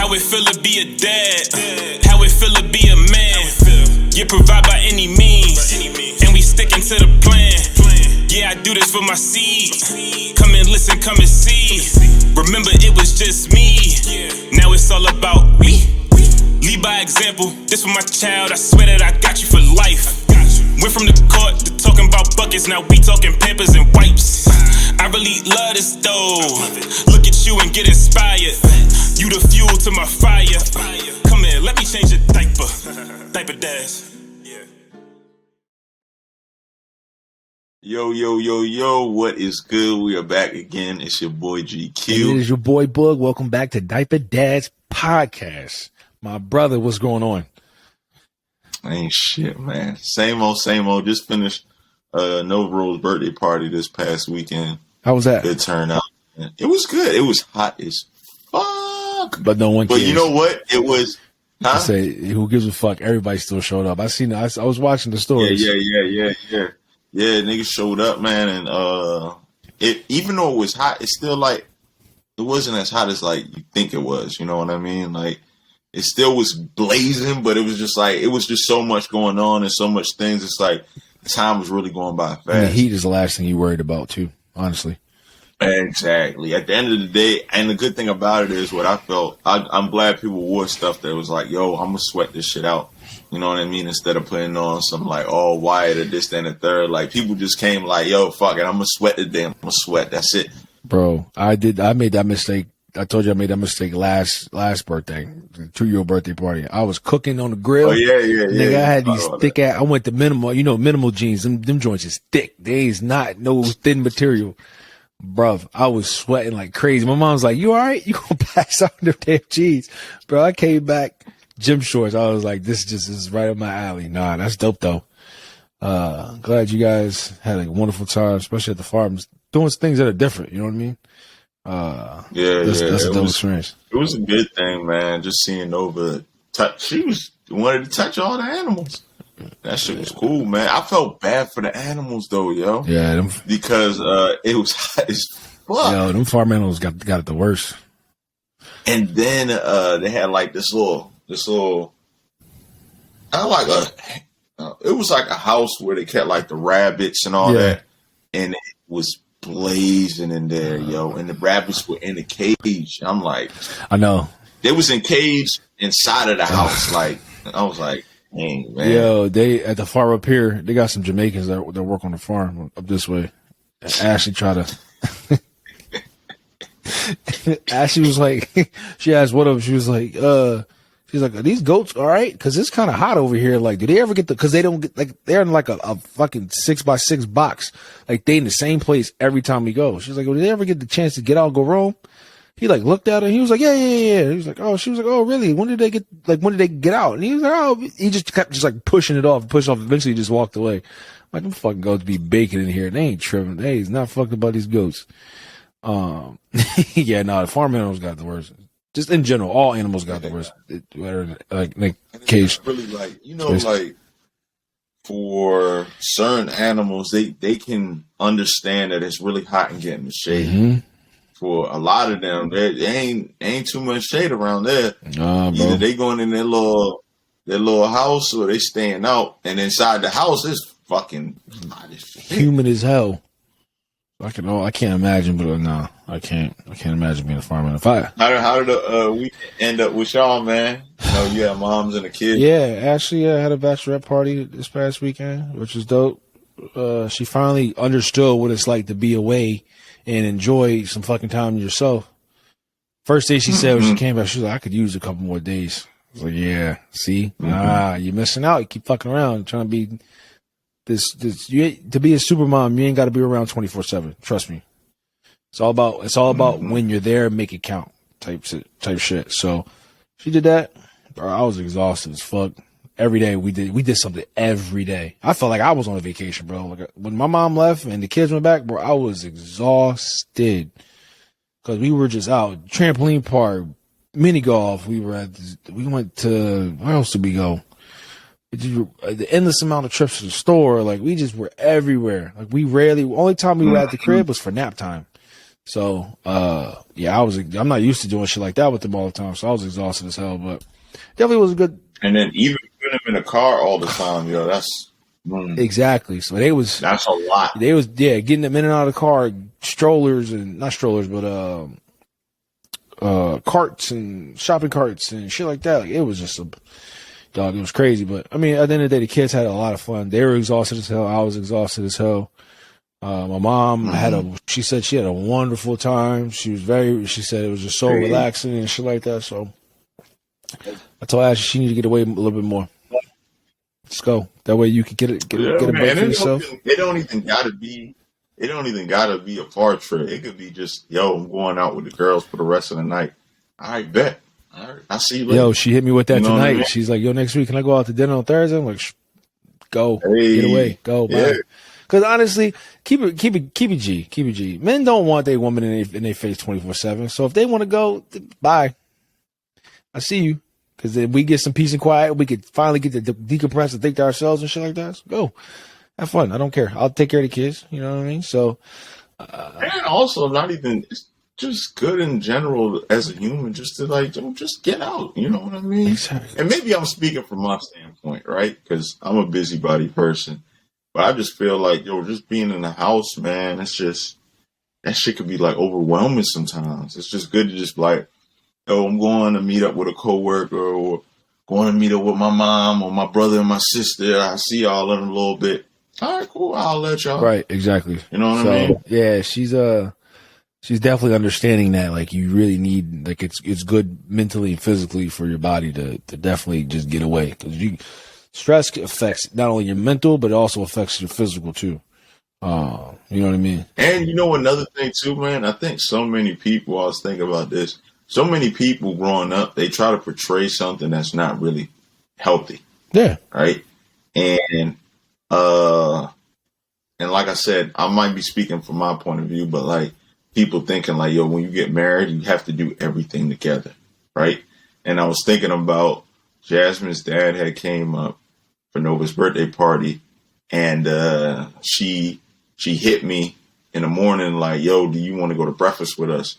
How it feel to be a dad, how it feel to be a man. You provide by any means, and we sticking to the plan. Yeah, I do this for my seed. Come and listen, come and see. Remember, it was just me. Now it's all about me. Lead by example. This for my child. I swear that I got you for life. Went from the court to talking about buckets. Now we talking Pampers and wipes. I really love this though. Look at you and get inspired. You the fuel to my fire. Come here, let me change your diaper. Diaper dash. Yo, what is good? We are back again. It's your boy GQ. It is your boy Boog. Welcome back to Diaper Dad's podcast. My brother, what's going on? Ain't shit, man. Same old. Just finished Novaro's birthday party this past weekend. How was that? Good turnout. It was good. It was hot as fuck. But no one cares. But you know what? It was... I say, who gives a fuck? Everybody still showed up. I was watching the stories. Yeah, niggas showed up, man, and even though it was hot, it's still like it wasn't as hot as like you think it was. You know what I mean? Like it still was blazing, but it was just like it was just so much going on and so much things. It's like time was really going by fast. And the heat is the last thing you worried about, too. Honestly. Exactly. At the end of the day, and the good thing about it is what I felt. I'm glad people wore stuff that was like, "Yo, I'm gonna sweat this shit out." You know what I mean? Instead of putting on some like all white or this, that, and the third. Like people just came like, "Yo, fuck it, I'm gonna sweat today. I'm gonna sweat. That's it." Bro, I made that mistake. I told you I made that mistake last birthday, the 2-year-old birthday party. I was cooking on the grill. Oh yeah. Nigga, I had these thick ass. I went to minimal. You know, minimal jeans. Them joints is thick. They is not no thin material. Bruv, I was sweating like crazy. My mom's like, "You all right? You gonna pass out in them damn jeans?" Bro, I came back, gym shorts. I was like, this is right up my alley. Nah, that's dope though. Glad you guys had a wonderful time, especially at the farms, doing things that are different. You know what I mean? That's a dope experience. It was a good thing, man. Just seeing Nova touch. She wanted to touch all the animals. That shit was cool, man. I felt bad for the animals though, yo. Yeah, because it was hot as fuck. Yo, them farm animals got it the worst. And then they had like this little. It was like a house where they kept like the rabbits and all that, and it was blazing in there, yo. And the rabbits were in a cage. I'm like, I know they was in cage inside of the house. Like I was like. Dang, man. Yo, they at the farm up here, they got some Jamaicans that work on the farm up this way. Ashley tried to. Ashley was like, she asked what of. She was like, are these goats all right? Because it's kind of hot over here. Like, do they ever get because they don't get like they're in like a fucking 6x6 box. Like they in the same place every time we go. She's like, well, do they ever get the chance to get out and go roam? He like looked at her. He was like, yeah. He was like, oh, she was like, oh, really? When did they get out? And he was like, oh, he just kept like pushing it off. Eventually, he just walked away. I'm like, them fucking goats be baking in here. They ain't tripping. They is not fucked about these goats. The farm animals got the worst. Just in general, all animals got the worst. Like cage. Really, like like for certain animals, they can understand that it's really hot and get in the shade. Mm-hmm. For a lot of them, there ain't too much shade around there. Either they going in their little house or they staying out, and inside the house is fucking hot as shit. Humid as hell. I can't imagine, but no, I can't imagine being a farmer. How did we end up with y'all, man? You had moms and a kid. Yeah, Ashley had a bachelorette party this past weekend, which was dope. She finally understood what it's like to be away and enjoy some fucking time to yourself. First day she said when she came back, she was like, I could use a couple more days. I was like, yeah, see? You're missing out. You keep fucking around trying to be to be a super mom, you ain't got to be around 24/7. Trust me. It's all about when you're there, make it count type shit. So she did that. Bro, I was exhausted as fuck. Every day we did something every day. I felt like I was on a vacation, bro. Like when my mom left and the kids went back, bro, I was exhausted because we were just out trampoline park, mini golf. We went to where else did we go? The endless amount of trips to the store. Like we just were everywhere. Like only time we were at the crib was for nap time. So yeah, I'm not used to doing shit like that with them all the time, so I was exhausted as hell. But definitely was a good. And then even putting them in a car all the time, yo, that's Exactly. So that's a lot. They was getting them in and out of the car, strollers and not strollers, but carts and shopping carts and shit like that. Like, it was just it was crazy. But I mean, at the end of the day, the kids had a lot of fun. They were exhausted as hell. I was exhausted as hell. My mom she said she had a wonderful time. She said it was just so relaxing and shit like that. So I told Ashley she needed to get away a little bit more. Let's go. That way you can get a break for yourself. It don't even gotta be a park trip. It could be just, yo, I'm going out with the girls for the rest of the night. All right, bet. All right, I'll see you later. Yo, she hit me with that tonight. I mean? I mean? She's like, yo, next week, can I go out to dinner on Thursday? I'm like, go. Get away. Go. Bye. Because honestly, keep it G. Men don't want their woman in their face 24/7. So if they want to go, bye. I see you. Because then we get some peace and quiet. We could finally get to decompress and think to ourselves and shit like that. So go. Have fun. I don't care. I'll take care of the kids. You know what I mean? So. And also, it's just good in general as a human just to just get out. You know what I mean? Exactly. And maybe I'm speaking from my standpoint, right? Because I'm a busybody person. But I just feel like, yo, just being in the house, man, it's just, that shit could be like overwhelming sometimes. It's just good to just like, yo, I'm going to meet up with a coworker or going to meet up with my mom or my brother and my sister. I see y'all in a little bit. All right, cool. I'll let y'all. Right, exactly. You know what I mean? Yeah, she's definitely understanding that. Like, you really need, like, it's good mentally and physically for your body to definitely just get away, because stress affects not only your mental but it also affects your physical too. You know what I mean? And you know another thing too, man. I think so many people. I was thinking about this. So many people growing up, they try to portray something that's not really healthy. Yeah. Right. And like I said, I might be speaking from my point of view, but like people thinking like, yo, when you get married, you have to do everything together. Right. And I was thinking about Jasmine's dad had came up for Nova's birthday party, and she hit me in the morning like, yo, do you want to go to breakfast with us?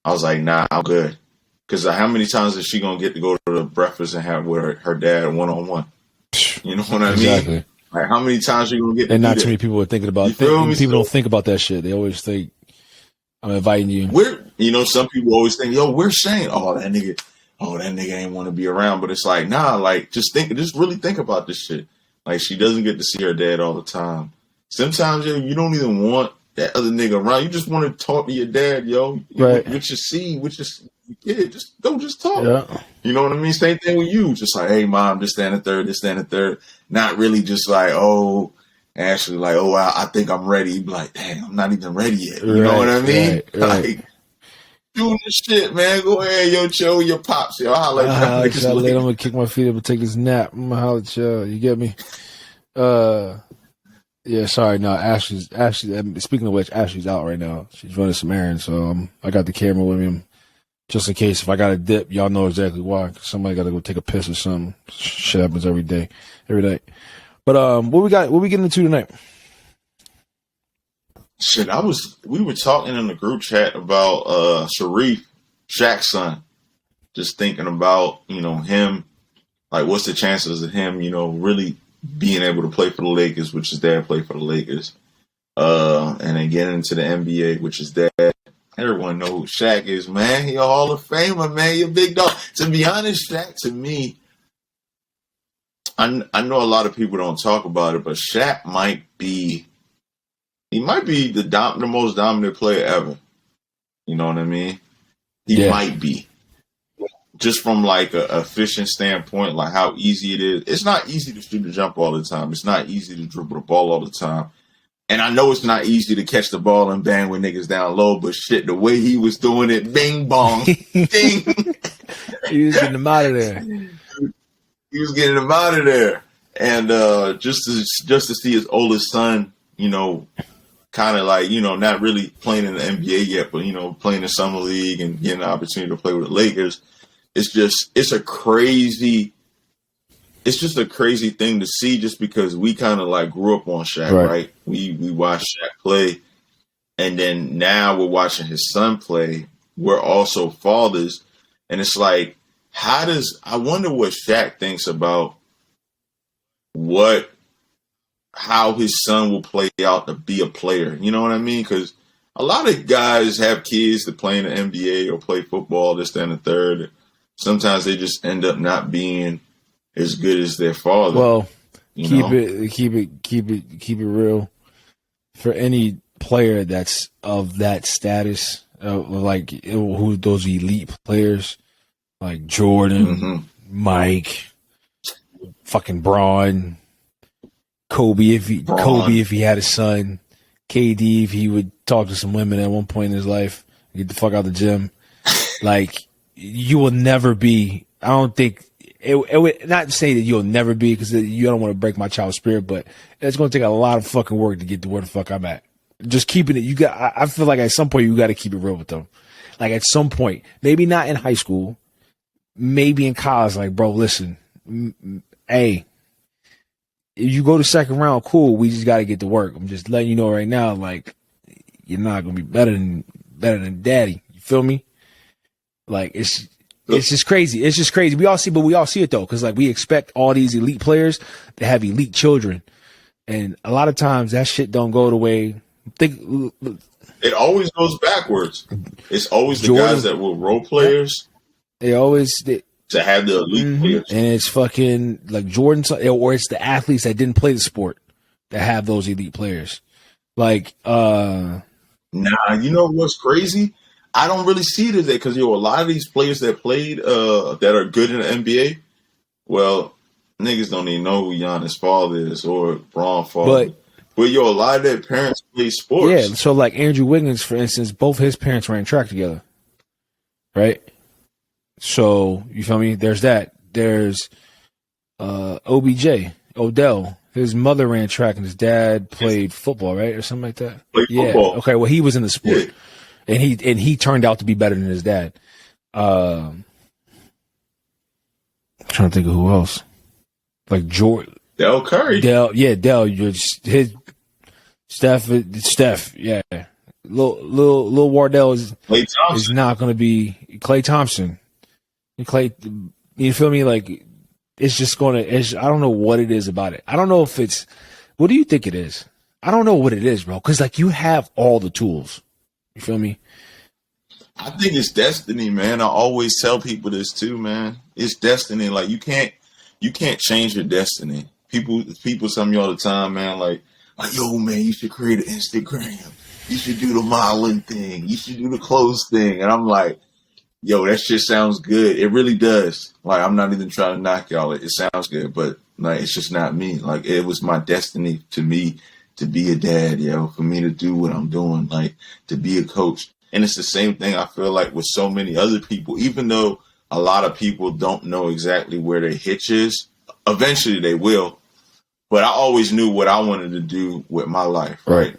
I was like, nah, I'm good. Because how many times is she going to get to go to the breakfast and have with her dad one-on-one? You know what I mean? Like, how many times are you going to get to And do not that? too many people are thinking about people don't think about that shit. They always think, I'm inviting you. Some people always think, yo, we're saying, that nigga ain't want to be around. But it's like, nah, like, just really think about this shit. Like, she doesn't get to see her dad all the time. Sometimes, yo, you don't even want that other nigga around. You just want to talk to your dad, yo. Right. With your seed, just don't just talk. Yeah. You know what I mean? Same thing with you. Just like, hey, mom, this, that, and the third. Not really just like, oh, Ashley, like, oh, I think I'm ready. Be like, damn, I'm not even ready yet. You know what I mean? Right. Like, doing this shit, man. Go ahead, yo, chill with your pops, yo. I'll let you I'm gonna kick my feet up and take this nap. I'm gonna holler at you. You get me? Yeah, sorry. No, Ashley. Speaking of which, Ashley's out right now. She's running some errands, so I got the camera with me just in case if I got to dip. Y'all know exactly why. 'Cause somebody got to go take a piss or something. Shit happens every night. But what we got? What we getting into tonight? Shit, we were talking in the group chat about Sharif, Shaq's son. Just thinking about, him, like what's the chances of him, really being able to play for the Lakers, which his dad played for the Lakers. And then getting into the NBA, which his dad. Everyone knows who Shaq is, man. He a Hall of Famer, man. He a big dog. To be honest, Shaq, to me, I know a lot of people don't talk about it, but Shaq might be the most dominant player ever. You know what I mean? He might be. Just from like a efficient standpoint, like how easy it is. It's not easy to shoot the jump all the time. It's not easy to dribble the ball all the time. And I know it's not easy to catch the ball and bang with niggas down low, but shit, the way he was doing it, bing bong, ding. He was getting him out of there. He was getting him out of there. And just to see his oldest son, kind of like, not really playing in the NBA yet, but, playing in Summer League and getting the opportunity to play with the Lakers. It's just a crazy thing to see just because we kind of like grew up on Shaq, right? We watched Shaq play, and then now we're watching his son play, we're also fathers. And it's like, I wonder what Shaq thinks about how his son will play out to be a player. You know what I mean? Because a lot of guys have kids that play in the NBA or play football, this, that, and the third. Sometimes they just end up not being as good as their father. Well, keep it real. For any player that's of that status, like who those elite players, like Jordan, Mike, fucking Braun, Kobe if he had a son, KD if he would talk to some women at one point in his life, get the fuck out of the gym. Like, you will never be. I don't think it would, not to say that you'll never be, because you don't want to break my child's spirit, but it's going to take a lot of fucking work to get to where the fuck I'm at. Just keeping it. I feel like at some point you got to keep it real with them. Like, at some point, maybe not in high school, maybe in college. Like, bro, listen, hey, if you go to second round, cool. We just got to get to work. I'm just letting you know right now, like, you're not gonna be better than daddy. You feel me? Like, it's just crazy. It's just crazy. We all see it though, because like we expect all these elite players to have elite children, and a lot of times that shit don't go the way. It always goes backwards. It's always the Jordan, guys that were role players. To have the elite players. And it's fucking like Jordan, or it's the athletes that didn't play the sport that have those elite players. Like, nah, you know what's crazy? I don't really see it as that, because a lot of these players that played that are good in the NBA, well, niggas don't even know who Giannis' father is or Braun's father. But a lot of their parents play sports. Yeah, so like Andrew Wiggins, for instance, both his parents ran track together, right? So, you feel me? There's that. There's OBJ, Odell. His mother ran track and his dad played football, right? Or something like that. Played football. Okay, well, he was in the sport. Yeah. And he turned out to be better than his dad. I'm trying to think of who else. Like Jordan. Del Curry. Del, Steph, yeah. Lil Wardell is not going to be Klay Thompson. Clay, you feel me? Like, it's just going to, I don't know what it is about it. I don't know if it's, what do you think it is? I don't know what it is, bro. Because, like, you have all the tools. You feel me? I think it's destiny, man. I always tell people this too, man. It's destiny. Like, you can't change your destiny. People tell me all the time, man, like, yo, man, you should create an Instagram. You should do the modeling thing. You should do the clothes thing. And I'm like, yo, that shit sounds good. It really does. Like, I'm not even trying to knock y'all. It sounds good, but like, it's just not me. Like, it was my destiny to me to be a dad, yo, for me to do what I'm doing, like, to be a coach. And it's the same thing I feel like with so many other people, even though a lot of people don't know exactly where their hitch is, eventually they will. But I always knew what I wanted to do with my life, right?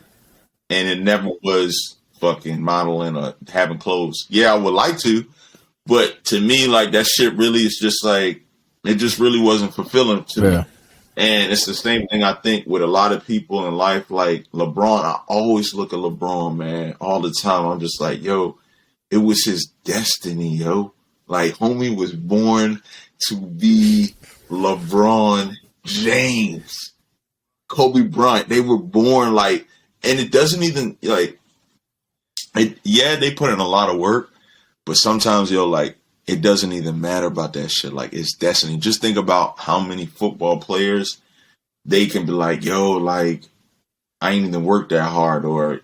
And it never was fucking modeling or having clothes. Yeah, I would like to, but to me, like, that shit really is just like, it just really wasn't fulfilling to me. And it's the same thing I think with a lot of people in life, like LeBron. I always look at LeBron, man, all the time. I'm just like, yo, it was his destiny, yo. Like, homie was born to be LeBron James, Kobe Bryant. They were born like, and it doesn't even like, they put in a lot of work, but sometimes, yo, like, it doesn't even matter about that shit. Like, it's destiny. Just think about how many football players they can be like, yo, like, I ain't even work that hard, or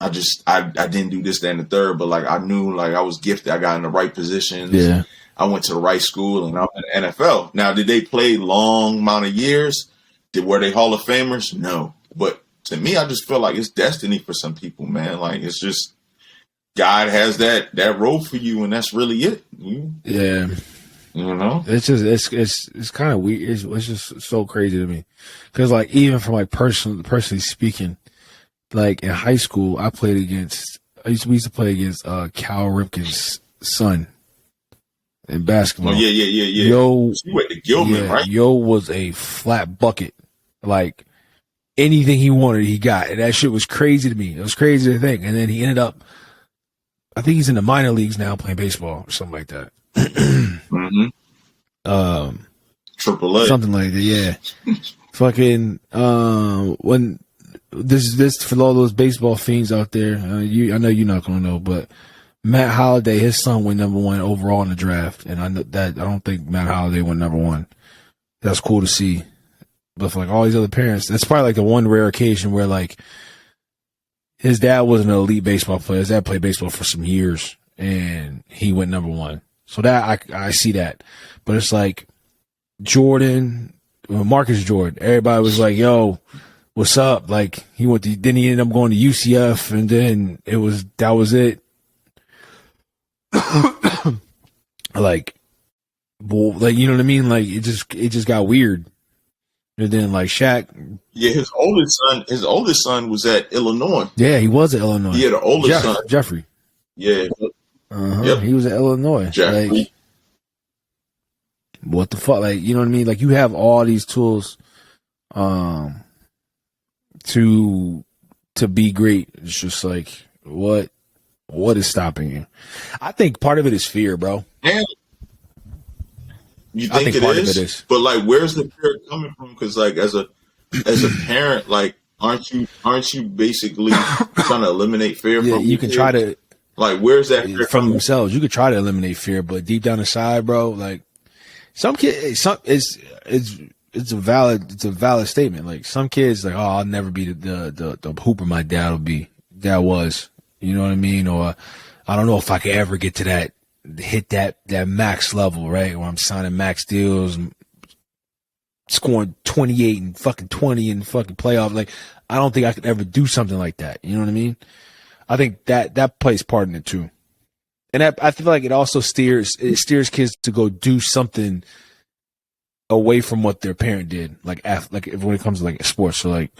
I didn't do this, that, and the third, but like, I knew, like, I was gifted. I got in the right positions. Yeah. I went to the right school, and I'm in the NFL. Now, did they play long amount of years? Were they Hall of Famers? No. But to me, I just feel like it's destiny for some people, man. Like, it's just, God has that role for you, and that's really it. Yeah. You know? It's just, it's kind of weird. It's just so crazy to me. Because, like, even from, like, personally speaking, like, in high school, we used to play against Cal Ripken's son in basketball. Oh, yeah. Yo, he went to Gilman, right? Yo was a flat bucket. Like, anything he wanted, he got. And that shit was crazy to me. It was crazy to think. And then he ended up, I think he's in the minor leagues now playing baseball or something like that. Mm-hmm. AAA. Something like that, yeah. Fucking when this for all those baseball fiends out there, I know you're not gonna know, but Matt Holliday, his son went number 1 overall in the draft, and I don't think Matt Holliday went number 1. That's cool to see. But for like all these other parents, that's probably like the one rare occasion where like his dad wasn't an elite baseball player. His dad played baseball for some years, and he went number 1. So that I see that. But it's like Jordan, Marcus Jordan. Everybody was like, "Yo, what's up?" Like he then he ended up going to UCF, and then that was it. Like, well, like you know what I mean? Like it just got weird. And then like Shaq. Yeah, his oldest son was at Illinois. Yeah, he was at Illinois. Yeah, the oldest son. Jeffrey. Yeah. Yep. He was at Illinois. Jeffrey. Like, what the fuck? Like, you know what I mean? Like you have all these tools to be great. It's just like what is stopping you? I think part of it is fear, bro. And you think part of it is. But like, where's the fear coming from? Because like, as a parent, like, aren't you basically trying to eliminate fear from? You can try to. Like, where's that fear from coming? themselves? You could try to eliminate fear, but deep down inside, bro, like some kids, it's a valid statement. Like some kids, like, oh, I'll never be the hooper my dad was. You know what I mean? Or I don't know if I could ever get to hit that max level, right? Where I'm signing max deals, scoring 28 and fucking 20 in fucking playoffs. Like, I don't think I could ever do something like that. You know what I mean? I think that plays part in it too. And I feel like it also steers kids to go do something away from what their parent did. Like when it comes to like sports. So like,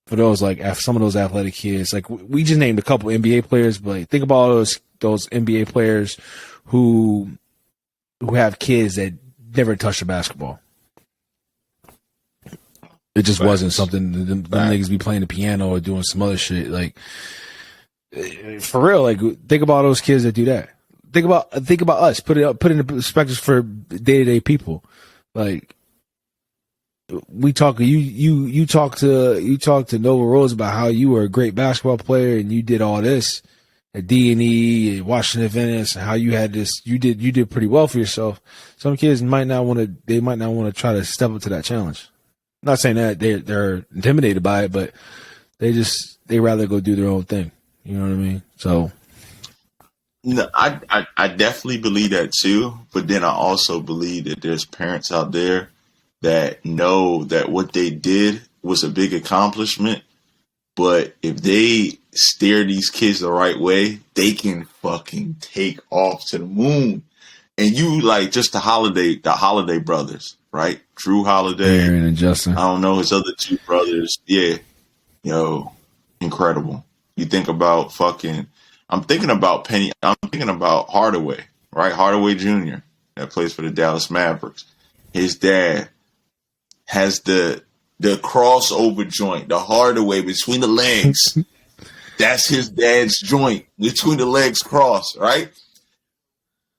for those like some of those athletic kids, like we just named a couple NBA players, but like, think about all those NBA players who have kids that never touched a basketball. It just wasn't something them niggas be playing the piano or doing some other shit. Like for real, like think about those kids that do that. Think about us. Put it into perspective for day-to-day people. Like we talk, you talk to Nova Rose about how you were a great basketball player and you did all this at D&E and Washington Venice and how you had this, you did pretty well for yourself. Some kids might not want to try to step up to that challenge. I'm not saying that they're intimidated by it, but they rather go do their own thing. You know what I mean? So. No, I definitely believe that too. But then I also believe that there's parents out there that know that what they did was a big accomplishment. But if they steer these kids the right way, they can fucking take off to the moon. And you like just the Holiday brothers, right? Drew Holiday, Aaron and Justin. I don't know his other two brothers. Yeah, incredible. You think about I'm thinking about Penny. I'm thinking about Hardaway, right? Hardaway Jr. that plays for the Dallas Mavericks. His dad has the crossover joint, the Hardaway between the legs. That's his dad's joint between the legs cross, right?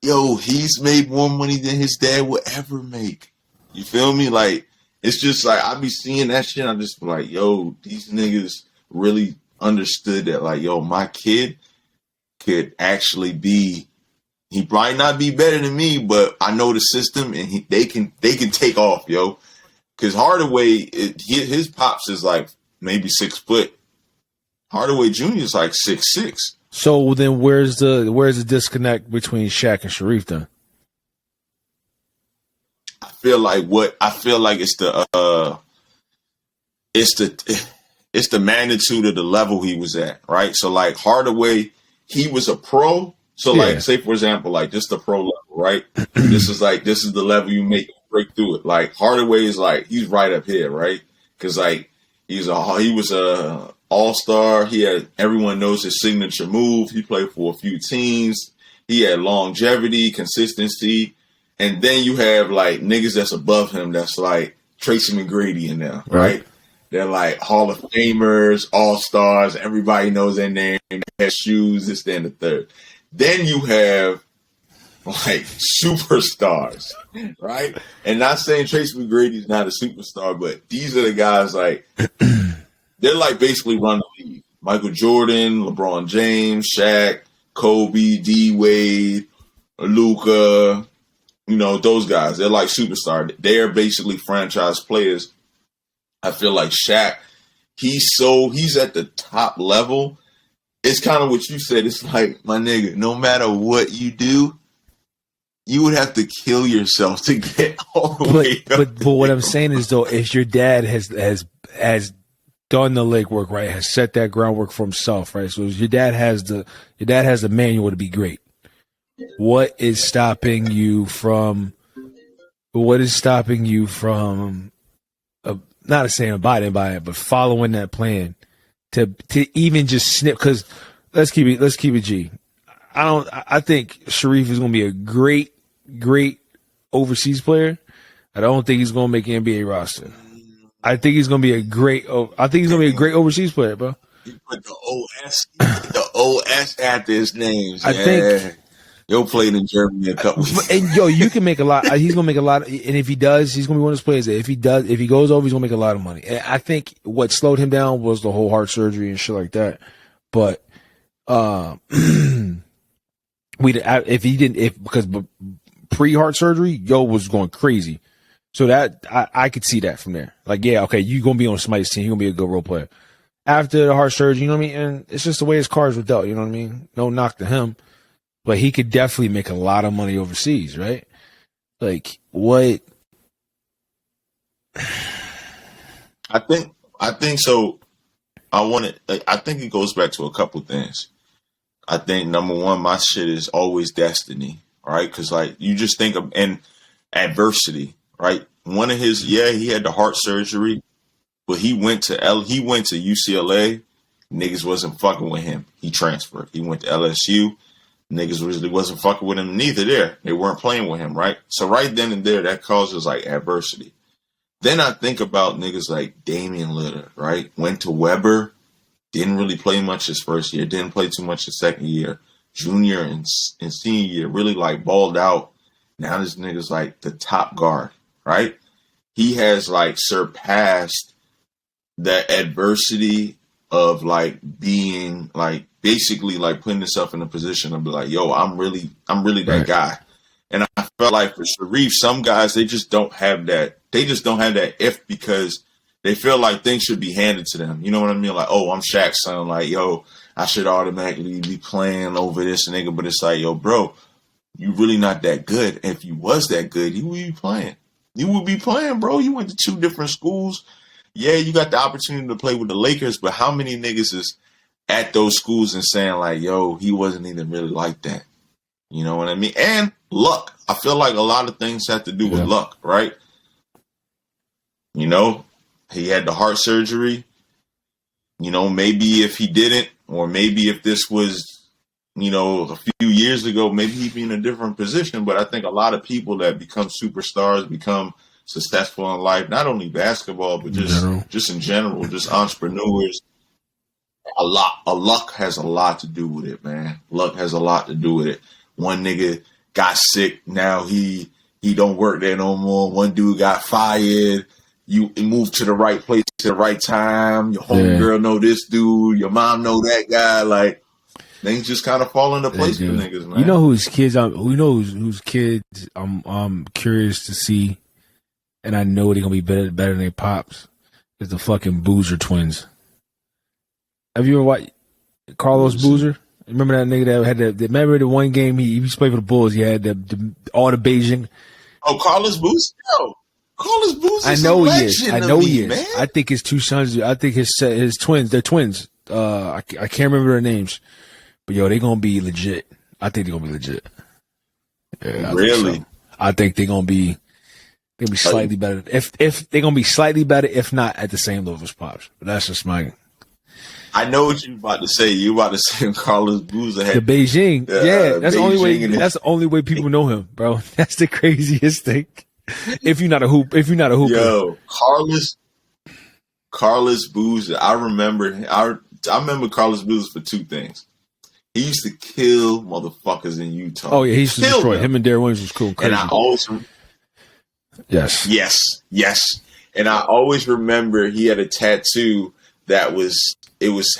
Yo, he's made more money than his dad would ever make. You feel me? Like, it's just like, I be seeing that shit. I just be like, yo, these niggas really understood that, like, yo, my kid could actually be, he might not be better than me, but I know the system and they can take off, yo. Because Hardaway, his pops is like maybe 6 foot. Hardaway Jr. is like 6'6". So then where's the disconnect between Shaq and Sharif then? I feel like it's the magnitude of the level he was at, right? So like Hardaway, he was a pro. So like, say for example, like just the pro level, right? this is the level you make break through it. Like Hardaway is like, he's right up here, right? Because like he was a all-star. Everyone knows his signature move. He played for a few teams. He had longevity, consistency, and then you have like niggas that's above him. That's like Tracy McGrady in there, right? They're like Hall of Famers, all-stars. Everybody knows their name. They have shoes, this, that, and the third. Then you have like superstars, right? And not saying Tracy McGrady's not a superstar, but these are the guys like they're like basically run the league. Michael Jordan, LeBron James, Shaq, Kobe, D Wade, Luka, those guys. They're like superstars. They're basically franchise players. I feel like Shaq, he's at the top level. It's kind of what you said. It's like, my nigga, no matter what you do, you would have to kill yourself to get all the way up. But what I'm saying is, though, if your dad has done the legwork, right, has set that groundwork for himself, right? So if your dad has the manual to be great. What is stopping you from not saying abiding by it, but following that plan to even just snip? Because let's keep it G. I think Sharif is going to be a great overseas player. I don't think he's going to make an NBA roster. I think he's going to be a great overseas player, bro. He put the OS after his name. I think. Yo played in Germany a couple. And you can make a lot. He's gonna make a lot. And if he does, he's gonna be one of those players that if he goes over, he's gonna make a lot of money. And I think what slowed him down was the whole heart surgery and shit like that. But because pre-heart surgery, Yo was going crazy. So that I could see that from there. Like, yeah, okay, you gonna be on somebody's team. You're gonna be a good role player. After the heart surgery, you know what I mean? And it's just the way his cards were dealt. You know what I mean? No knock to him. But he could definitely make a lot of money overseas, right? Like, what? I think so. I think it goes back to a couple things. I think number one, my shit is always destiny, right? Because like you just think of adversity, right? One of his, he had the heart surgery, but he went to UCLA. Niggas wasn't fucking with him. He transferred. He went to LSU. Niggas really wasn't fucking with him neither there. They weren't playing with him, right? So right then and there, that causes like adversity. Then I think about niggas like Damian Lillard, right? Went to Weber, didn't really play much his first year, didn't play too much his second year. Junior and senior year, really like balled out. Now this nigga's like the top guard, right? He has like surpassed the adversity of like being like basically like putting himself in a position to be like, yo, I'm really that guy. And I felt like for Sharif, some guys, they just don't have that. They just don't have that if because they feel like things should be handed to them. You know what I mean? Like, oh, I'm Shaq's son. Like, yo, I should automatically be playing over this nigga. But it's like, yo, bro, you really not that good. If you was that good, you would be playing. You would be playing, bro. You went to 2 different schools. Yeah, you got the opportunity to play with the Lakers, but how many niggas is at those schools and saying like, yo, he wasn't even really like that. You know what I mean? And luck. I feel like a lot of things have to do with luck, right? You know, he had the heart surgery. You know, maybe if he didn't, or maybe if this was, a few years ago, maybe he'd be in a different position. But I think a lot of people that become superstars, become successful in life, not only basketball, but just in general, just entrepreneurs, luck has a lot to do with it, man. Luck has a lot to do with it. One nigga got sick, now he don't work there no more. One dude got fired. You moved to the right place at the right time. Your homegirl know this dude. Your mom know that guy. Like, things just kind of fall into place for niggas, man. You know whose kids I'm curious to see, and I know they're gonna be better than their pops. Is the fucking Boozer twins. Have you ever watched Carlos Boozer? Remember that nigga that had remember the one game he used to play for the Bulls? He had all the Beijing. Oh, Carlos Boozer? Yo, Carlos Boozer. I know he is. Man. I think his 2 sons. I think his twins. They're twins. I can't remember their names, but yo, they're gonna be legit. I think they're gonna be legit. Yeah, really? I think they're gonna be slightly better. If they're gonna be slightly better, if not at the same level as pops. But that's just my. I know what you about to say. You about to say Carlos Boozer had the Beijing. That's Beijing the only way. That's the only way people know him, bro. That's the craziest thing. If you're not a hooper. Yo, Carlos Boozer. I remember Carlos Boozer for 2 things. He used to kill motherfuckers in Utah. Oh yeah, he used to destroy. Him and Darren Williams was cool. Crazy. And I always, yes. And I always remember he had a tattoo that was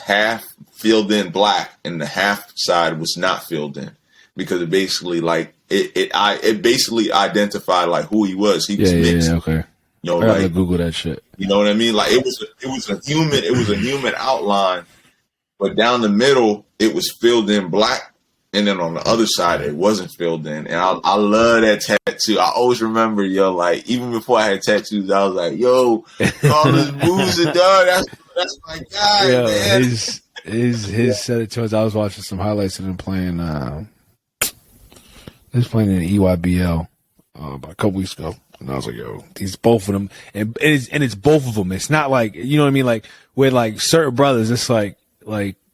half filled in black, and the half side was not filled in, because it basically it basically identified like who he was. He was mixed. Yeah, okay. You know, I gotta Google that shit. You know what I mean? Like it was a human outline, but down the middle it was filled in black, and then on the other side it wasn't filled in. And I love that tattoo. I always remember, like even before I had tattoos, I was like, yo, Carlos Boozer, dog, that's my guy, man. His set of toes. I was watching some highlights of him playing. He was playing in the EYBL about a couple weeks ago. And I was like, yo, these both of them. And it's both of them. It's not like, you know what I mean? Like, with like certain brothers, it's like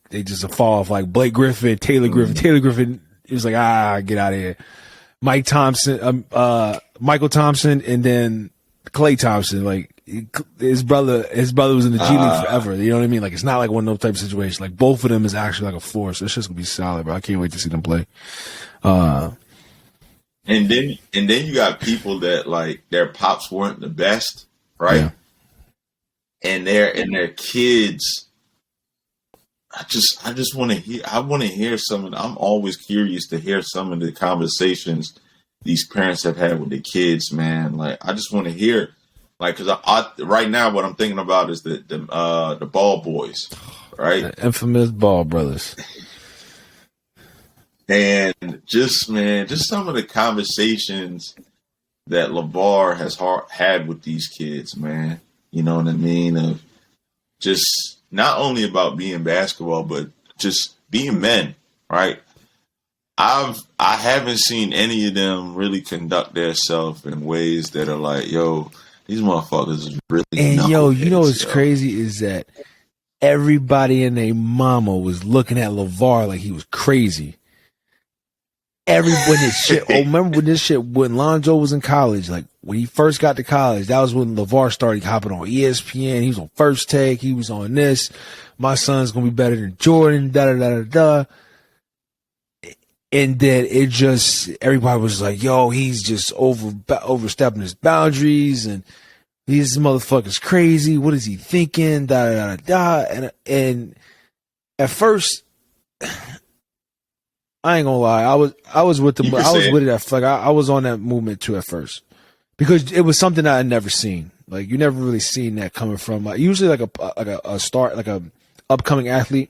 they just fall off, like Blake Griffin, Taylor Griffin. Taylor Griffin, he was like, get out of here. Michael Thompson, and then Klay Thompson. Like, his brother was in the G League forever. You know what I mean? Like, it's not like one of those type of situations. Like, both of them is actually like a force. It's just gonna be solid, bro. I can't wait to see them play. And then you got people that like their pops weren't the best, right? Yeah. And their kids. I just want to hear. I want to hear some of. I'm always curious to hear some of the conversations these parents have had with their kids, man. Like, I just want to hear, like, because I right now what I'm thinking about is the Ball boys, right? The infamous Ball brothers. And just some of the conversations that LaVar has had with these kids, man. You know what I mean? Of just not only about being basketball, but just being men, right? I haven't seen any of them really conduct themselves in ways that are like, yo, these motherfuckers is really. And yo, you know what's crazy is that everybody and their mama was looking at LaVar like he was crazy. When Lonzo was in college, like when he first got to college, that was when LaVar started hopping on ESPN. He was on First Take. He was on this. My son's going to be better than Jordan, da-da-da-da-da. And then everybody was like, yo, he's just overstepping his boundaries, and this motherfucker's crazy. What is he thinking? Da-da-da-da-da. And at first, I ain't gonna lie. I was with them. I was with it. I was on that movement too at first, because it was something I had never seen. Like, you never really seen that coming from usually like a start, like a upcoming athlete.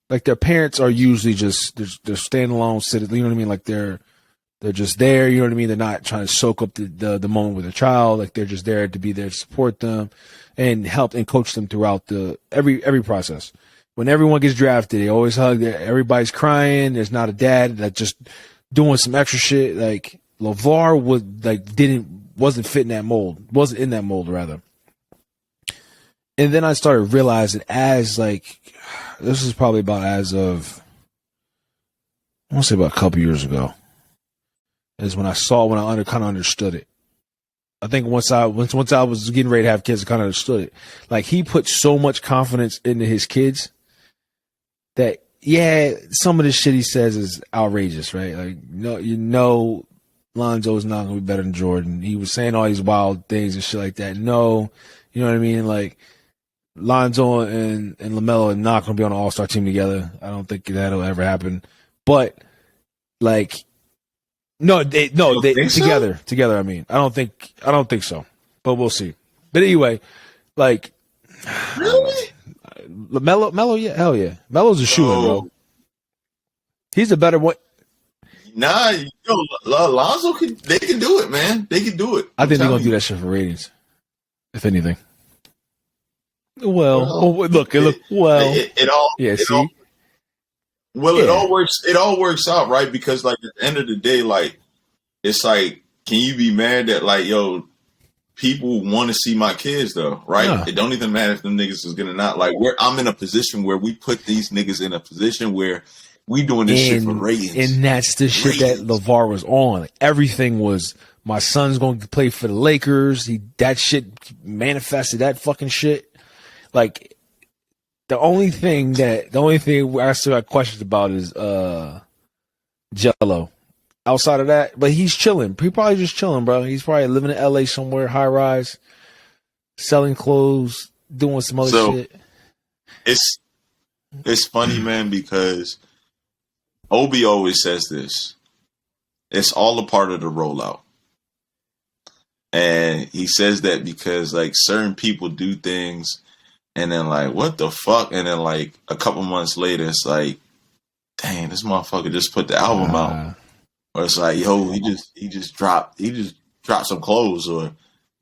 Like, their parents are usually just they're standalone citizens. You know what I mean? Like, they're just there. You know what I mean? They're not trying to soak up the moment with a child. Like, they're just there to be there to support them and help and coach them throughout every process. When everyone gets drafted, they always hug. Everybody's crying. There's not a dad that's just doing some extra shit. Like, LaVar wasn't fitting that mold. Wasn't in that mold, rather. And then I started realizing, this is probably about I want to say about a couple years ago, is when I kind of understood it. I think once I was getting ready to have kids, I kind of understood it. Like, he put so much confidence into his kids that, yeah, some of the shit he says is outrageous, right? Like, no, Lonzo's not going to be better than Jordan. He was saying all these wild things and shit like that. No, you know what I mean? Like, Lonzo and LaMelo are not going to be on an all-star team together. I don't think that'll ever happen. But, like, together. I mean, I don't think so. But we'll see. But anyway, like, really? Melo, yeah, hell yeah. Melo's a shooter, bro. He's a better one. Nah, Lonzo they can do it, man. They can do it. I think they're gonna do that shit for ratings, if anything. Well, look. Well, it all. Yeah, see. It all works out, right? Because, like, at the end of the day, like, it's like, can you be mad that, like, yo, people want to see my kids, though, right? Yeah. It don't even matter if them niggas is gonna not, like, I'm in a position where we put these niggas in a position where we doing this shit for ratings. And that's the shit that LaVar was on. Like, everything was, my son's going to play for the Lakers. That shit manifested that fucking shit. Like, The only thing I still got questions about is Jello. Outside of that, but he's chilling. He probably just chilling, bro. He's probably living in LA somewhere, high rise, selling clothes, doing some other shit. It's funny, man, because Obi always says this. It's all a part of the rollout. And he says that because like certain people do things and then like, what the fuck? And then like a couple months later, it's like, dang, this motherfucker just put the album out. Or it's like, yo, he just dropped some clothes, or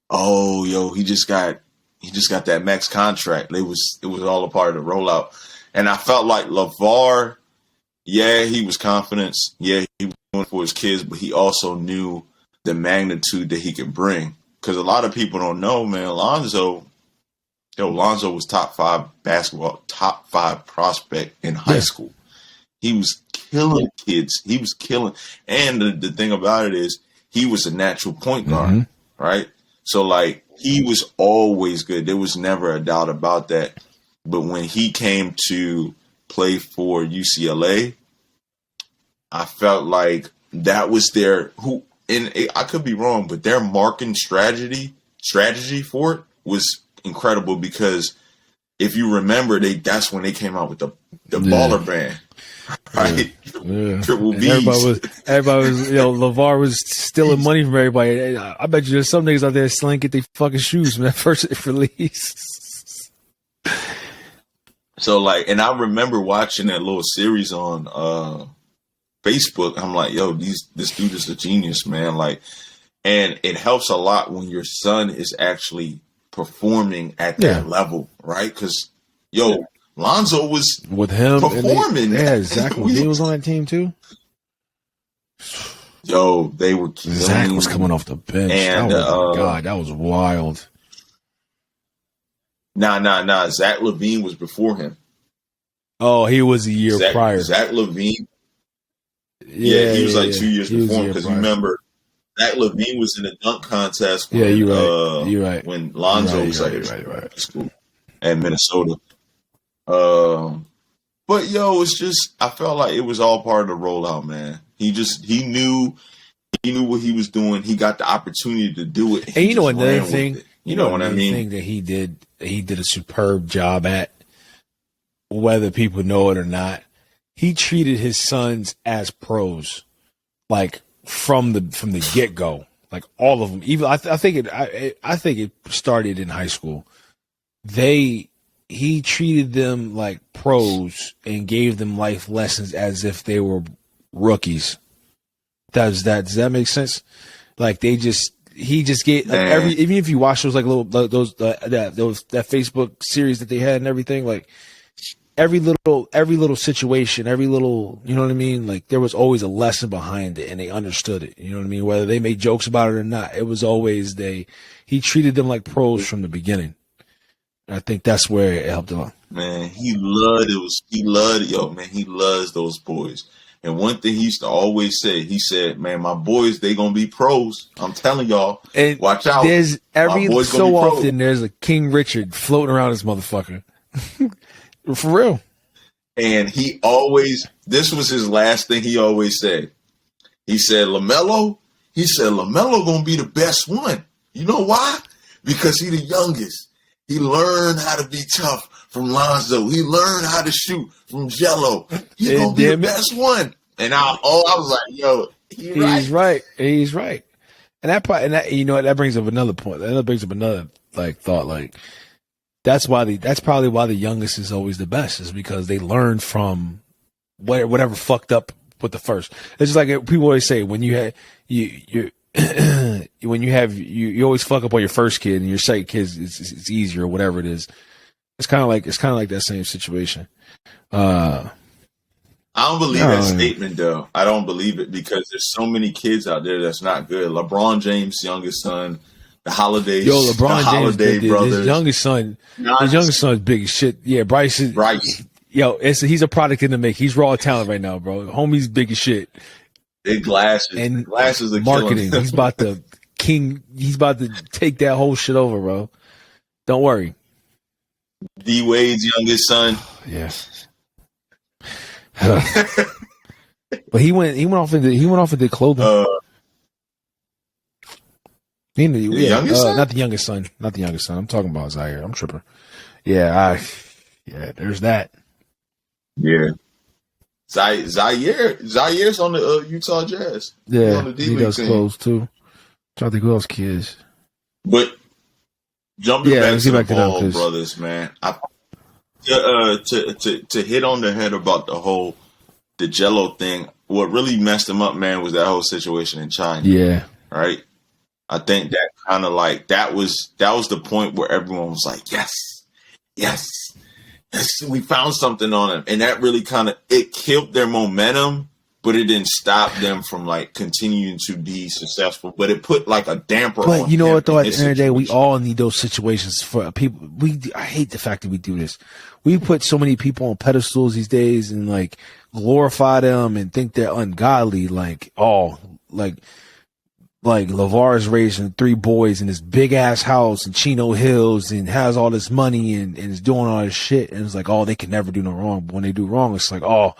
oh, yo, he just got that max contract. It was all a part of the rollout. And I felt like LaVar, yeah, he was confident. Yeah, he was doing it for his kids, but he also knew the magnitude that he could bring. Because a lot of people don't know, man, Lonzo was top 5 prospect in high school. He was killing kids. He was killing. And the thing about it is he was a natural point guard, right? So, like, he was always good. There was never a doubt about that. But when he came to play for UCLA, I felt like that was I could be wrong, but their marketing strategy for it was incredible, because if you remember, that's when they came out with the baller brand. Right, Triple B's. Everybody was, LaVar was stealing money from everybody. I bet you there's some niggas out there still ain't get their fucking shoes from that first release. So like, and I remember watching that little series on Facebook. I'm like, yo, this dude is a genius, man. Like, and it helps a lot when your son is actually performing at that level, right? Because Lonzo was with him performing. Zach LaVine was on that team too. Yo, they were killing. Zach was coming off the bench. And God, that was wild. Nah. Zach LaVine was before him. Oh, he was a year prior. Zach LaVine. Yeah, he was like 2 years before him, because you remember Zach LaVine was in the dunk contest. When, you're right. When Lonzo was at school at Minnesota. But it's just, I felt like it was all part of the rollout, man. He knew what he was doing. He got the opportunity to do it. And you know another thing, you know what I mean? Thing that he did a superb job at, whether people know it or not. He treated his sons as pros, like from the get go, like all of them. Even I think it started in high school. He treated them like pros and gave them life lessons as if they were rookies. Does that make sense? Like he just gave even if you watch those like that Facebook series that they had and everything, like every little situation, every little, you know what I mean? Like there was always a lesson behind it and they understood it. You know what I mean? Whether they made jokes about it or not, it was always he treated them like pros from the beginning. I think that's where it helped him out. Man, he loves those boys. And one thing he used to always say, he said, man, my boys, they gonna be pros. I'm telling y'all, and watch out. There's every so often there's a King Richard floating around this motherfucker. For real. And this was his last thing he always said. He said, LaMelo gonna be the best one. You know why? Because he the youngest. He learned how to be tough from Lonzo. He learned how to shoot from Jello. He's gonna be the best one. And I was like, yo, he's right. He's right. And that brings up another point. That brings up another thought. That's probably why the youngest is always the best, is because they learn from whatever fucked up with the first. It's just like people always say, when you always fuck up on your first kid, and your second kid it's easier or whatever it is. It's kind of like that same situation. I don't believe that statement though. I don't believe it, because there's so many kids out there that's not good. LeBron James' youngest son, the Holiday brothers. His youngest son is big as shit. Yeah, Bryce. He's a product in the make. He's raw talent right now, bro. Homie's big as shit. Big glasses. And glasses are marketing. He's about to take that whole shit over, bro. Don't worry. D Wade's youngest son. Yes. But he went off and did clothing. Youngest son? Not the youngest son. Not the youngest son. I'm talking about Zaire. I'm tripping. Yeah, there's that. Yeah. Zaire's on the Utah Jazz. Yeah, on the he does clothes too. Trying to think who else kids. But jumping back to the back Ball brothers, man. To hit on the head about the Jello thing. What really messed him up, man, was that whole situation in China. Yeah. Right. I think that kind of like that was the point where everyone was like, yes, we found something on him, and that really kind of it killed their momentum, but it didn't stop them from like continuing to be successful. But it put like a damper. But on you know him what? Though at in the this end of the day, we situation. all need those situations for people. I hate the fact that we do this. We put so many people on pedestals these days and like glorify them and think they're ungodly. Like LaVar is raising 3 boys in this big ass house in Chino Hills and has all this money and is doing all this shit. And it's like, oh, they can never do no wrong. But when they do wrong, it's like, oh,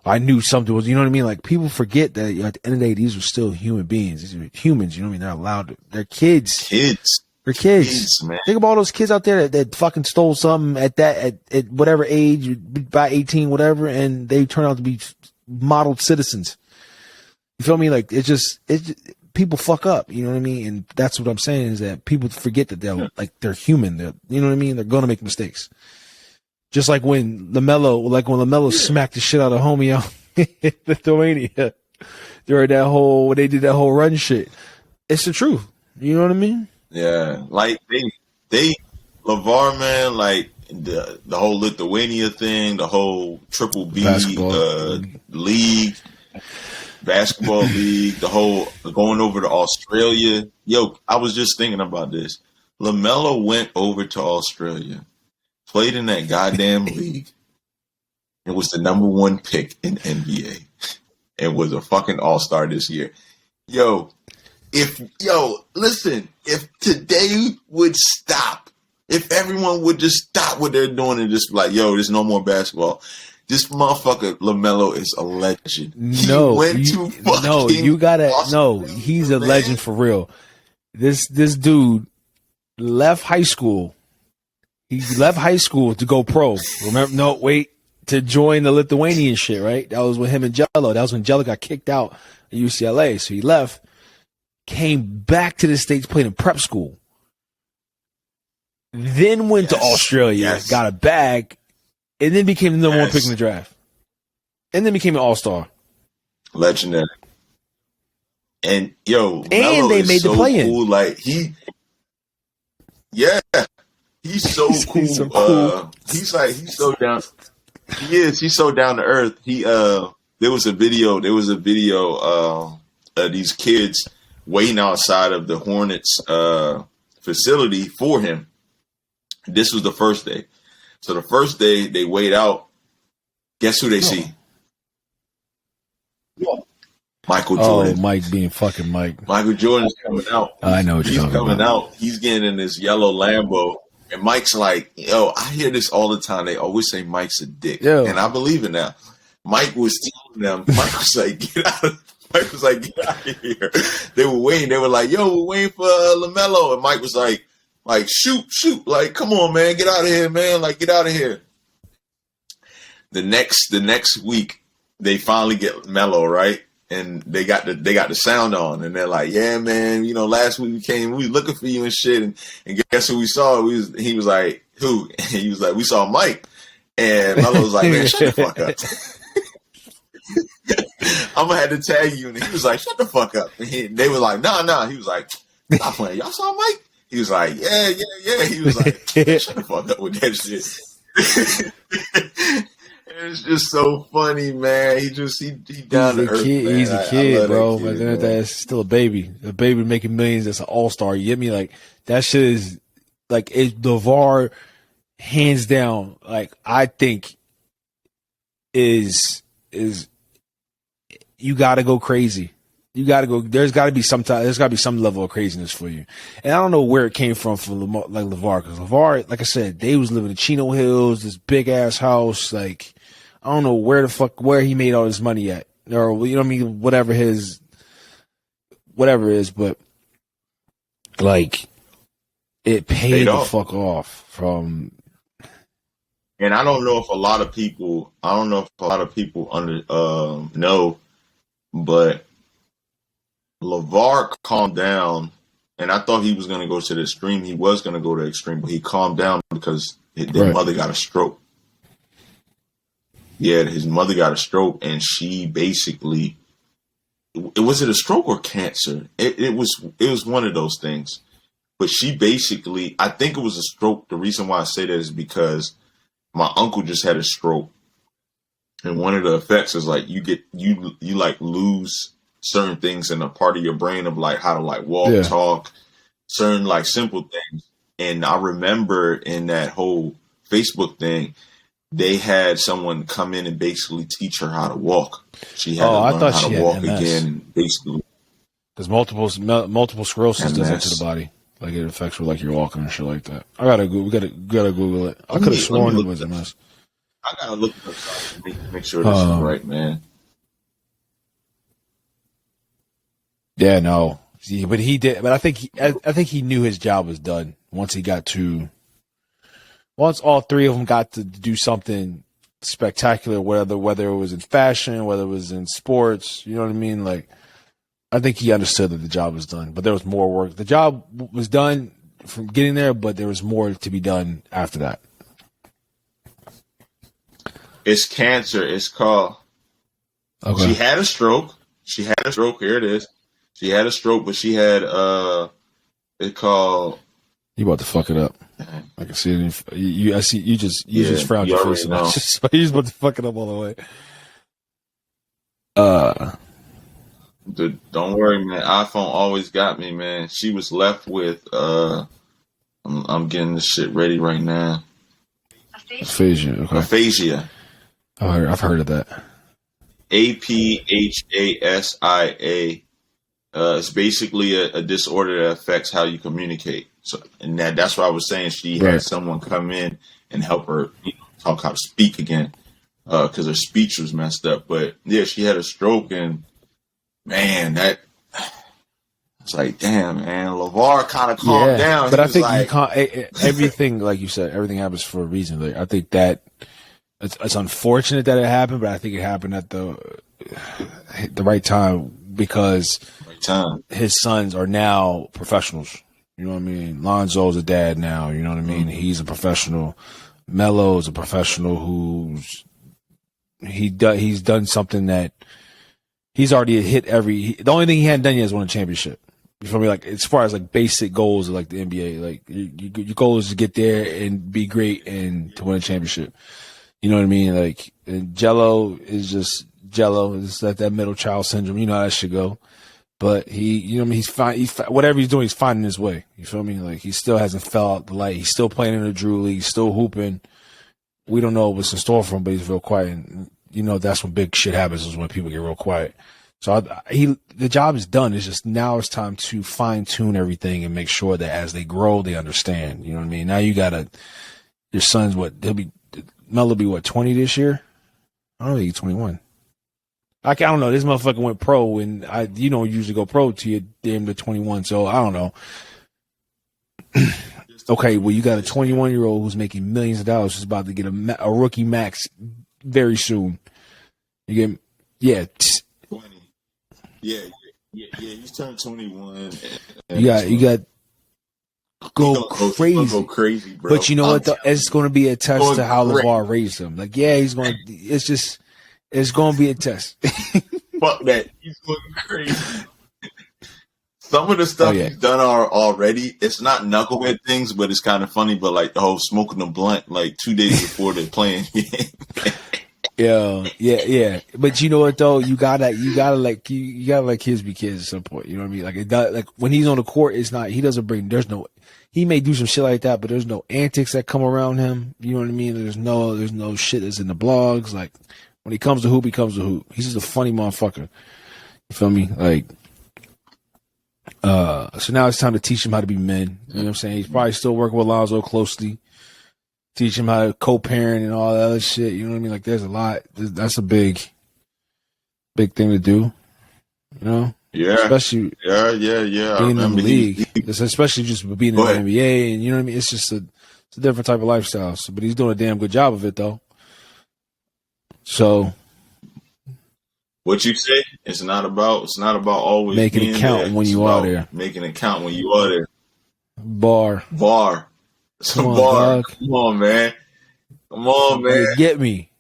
I knew something was, you know what I mean? Like people forget that at the end of the day, these are still human beings. These are humans. You know what I mean? They're allowed. They're kids. They're kids. Man. Think about all those kids out there that fucking stole something at whatever age, by 18, whatever, and they turn out to be modeled citizens. You feel me? Like it's just people fuck up, you know what I mean? And that's what I'm saying is that people forget that they're human. You know what I mean? They're gonna make mistakes. Just like when LaMelo smacked the shit out of homie out in Lithuania during when they did that whole run shit. It's the truth. You know what I mean? Yeah, like they LaVar, man, like the whole Lithuania thing, the whole Triple B league. Basketball league, the whole going over to Australia. Yo, I was just thinking about this. LaMelo went over to Australia, played in that goddamn league, and was the number 1 pick in NBA, and was a fucking all-star this year. Listen, if today would stop, if everyone would just stop what they're doing and just like, there's no more basketball. This motherfucker LaMelo is a legend. He's a legend for real. This dude left high school. He left high school to go pro. To join the Lithuanian shit, right? That was with him and Jello. That was when Jello got kicked out at UCLA. So he left, came back to the States, played in prep school. Then went to Australia, got a bag, and then became the number 1 pick in the draft. And then became an all-star. Legendary. And and they made the play-in. Cool. Like he's so cool. He's so cool. He's so down. He is. He's so down to earth. There was a video of these kids waiting outside of the Hornets facility for him. This was the first day. So the first day they wait out. Guess who they see? Michael Jordan. Oh, Mike being fucking Mike. Michael Jordan's coming out. I know what you're talking about. He's coming out. He's getting in this yellow Lambo. And Mike's like, I hear this all the time. They always say Mike's a dick. Yo. And I believe it now. Mike was telling them, Mike was like, get out of here. They were waiting. They were like, we're waiting for LaMelo. And Mike was like, shoot. Like, come on, man. Get out of here, man. Like, get out of here. The next week, they finally get Melo, right? And they got the sound on, and they're like, "Yeah, man, last week we came, we was looking for you and shit, and guess who we saw? He was like, who? And he was like, we saw Mike, and Melo was like, man, shut the fuck up. I'm gonna have to tag you, and he was like, shut the fuck up. And they were like, nah. He was like, stop playing. Y'all saw Mike? He was like, yeah. He was like, shut the fuck up with that shit. It's just so funny, man. He down to earth. He's a kid, bro. But then that's still a baby. A baby making millions. That's an all-star. You get me? Like that shit is like LaVar, hands down. Like I think is you got to go crazy. You got to go. There's got to be some time. There's got to be some level of craziness for you. And I don't know where it came from for LaVar, because LaVar, like I said, they was living in Chino Hills, this big ass house. Like, I don't know where he made all his money at, or you know what I mean, whatever it is, but like, it paid the fuck off from. And I don't know if a lot of people know, but LaVar calmed down, and I thought he was going to go to the extreme. He was going to go to the extreme, but he calmed down because his mother got a stroke. Yeah, his mother got a stroke, and she basically, was it a stroke or cancer? It was one of those things. But she basically, I think it was a stroke. The reason why I say that is because my uncle just had a stroke, and one of the effects is like you like lose certain things in a part of your brain of like how to like walk, talk, certain like simple things. And I remember in that whole Facebook thing, they had someone come in and basically teach her how to walk. She had to learn how to walk again, and basically because multiple sclerosis does that to the body. Like it affects with like your walking and shit like that. We gotta Google it. I could have sworn it was a mess. I gotta look it up to make sure this is right, man. Yeah, no, but he did. But I think he knew his job was done once all three of them got to do something spectacular. Whether it was in fashion, whether it was in sports, you know what I mean. Like, I think he understood that the job was done, but there was more work. The job was done from getting there, but there was more to be done after that. It's cancer. It's called. Okay. She had a stroke. Here it is. She had a stroke, but she had it's called. You about to fuck it up. I can see it. I see you just frowned your face. You just about to fuck it up all the way. Don't worry, man. iPhone always got me, man. She was left with. I'm getting this shit ready right now. Aphasia. Okay. Aphasia. I've heard of that. APHASIA. It's basically a disorder that affects how you communicate. So, and that's what I was saying. She had someone come in and help her talk how to speak again, because her speech was messed up. But yeah, she had a stroke, and man, it's like, damn, man, LaVar kind of calmed down. But I think everything, like you said, everything happens for a reason. Like, I think that it's unfortunate that it happened, but I think it happened at the right time, because his sons are now professionals. You know what I mean? Lonzo's a dad now. You know what I mean? He's a professional. Melo is a professional he's done something that he's already hit the only thing he hadn't done yet is won a championship. You feel me? Like, as far as like basic goals of like the NBA, like your goal is to get there and be great and to win a championship. You know what I mean? Like, and Jello is just Jello. It's like that middle child syndrome. You know how that should go. But he's fine. Whatever he's doing, he's finding his way. You feel me? Like, he still hasn't fell out the light. He's still playing in the Drew League. He's still hooping. We don't know what's in store for him, but he's real quiet. And, that's when big shit happens, is when people get real quiet. So the job is done. It's just now it's time to fine tune everything and make sure that as they grow, they understand. You know what I mean? Now you got your son's Melo will be 20 this year? I don't think he's 21. I don't know. This motherfucker went pro, and you don't usually go pro till you're damn to 21. So I don't know. Okay, well, you got a 21-year-old who's making millions of dollars, who's about to get a rookie max very soon. You get 20. Yeah. He's turned 21. You got go crazy, bro. But you know what? It's going to be a test to how LaVar raised him. Like, yeah, he's going. It's going to be a test. Fuck that. He's going crazy. Some of the stuff he's done already, it's not knucklehead things, but it's kind of funny. But like the whole smoking a blunt like 2 days before they're playing. Yeah. But you know what though? You gotta let kids be kids at some point. You know what I mean? Like, it does, like when he's on the court, he may do some shit like that, but there's no antics that come around him. You know what I mean? There's no shit that's in the blogs. Like, when he comes to hoop, he comes to hoop. He's just a funny motherfucker. You feel me? Like, So now it's time to teach him how to be men. You know what I'm saying? He's probably still working with Lonzo closely. Teach him how to co-parent and all that other shit. You know what I mean? Like, there's a lot. That's a big thing to do. You know? Yeah. Especially being in the league. Especially just being in the NBA. And you know what I mean? It's just it's a different type of lifestyle. So, but he's doing a damn good job of it, though. So. What you say? It's not about always making it count there. When you are there. Making it count when you are there. Bar. It's a bar. Dog. Come on, man. You get me.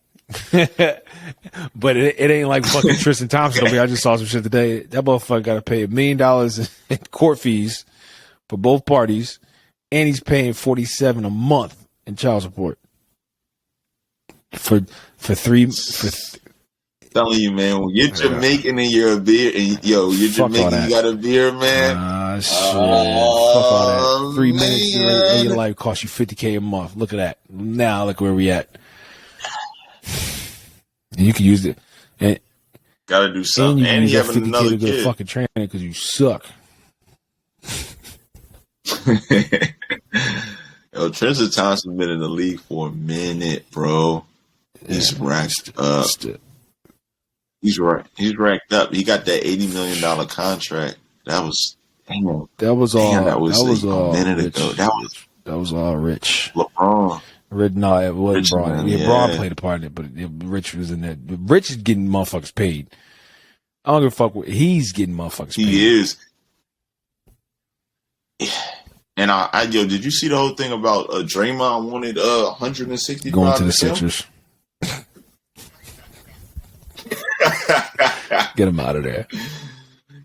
But it ain't like fucking Tristan Thompson over here. I just saw some shit today. That motherfucker got to pay $1 million in court fees for both parties, and he's paying $47 a month in child support for three. Telling you, man, when you're Jamaican and you're a beer, and you're Jamaican, you got a beer, man. Shit. Fuck all that. 3 minutes of your life cost you $50K a month. Look at that. Now look where we at. And you can use it. And gotta do something. And you having another to go kid. to fucking training because you suck. Yo, Tristan Thompson been in the league for a minute, bro. He's racked up. He's racked up. He got that $80 million contract. That was a minute ago. That was all Rich. LeBron. No, it wasn't Braun. Yeah, Braun played a part in it, but Rich was in there. Rich is getting motherfuckers paid. I don't give a fuck. He's getting motherfuckers paid. He is. And did you see the whole thing about Draymond wanted 165 going to the Sixers? Get him out of there.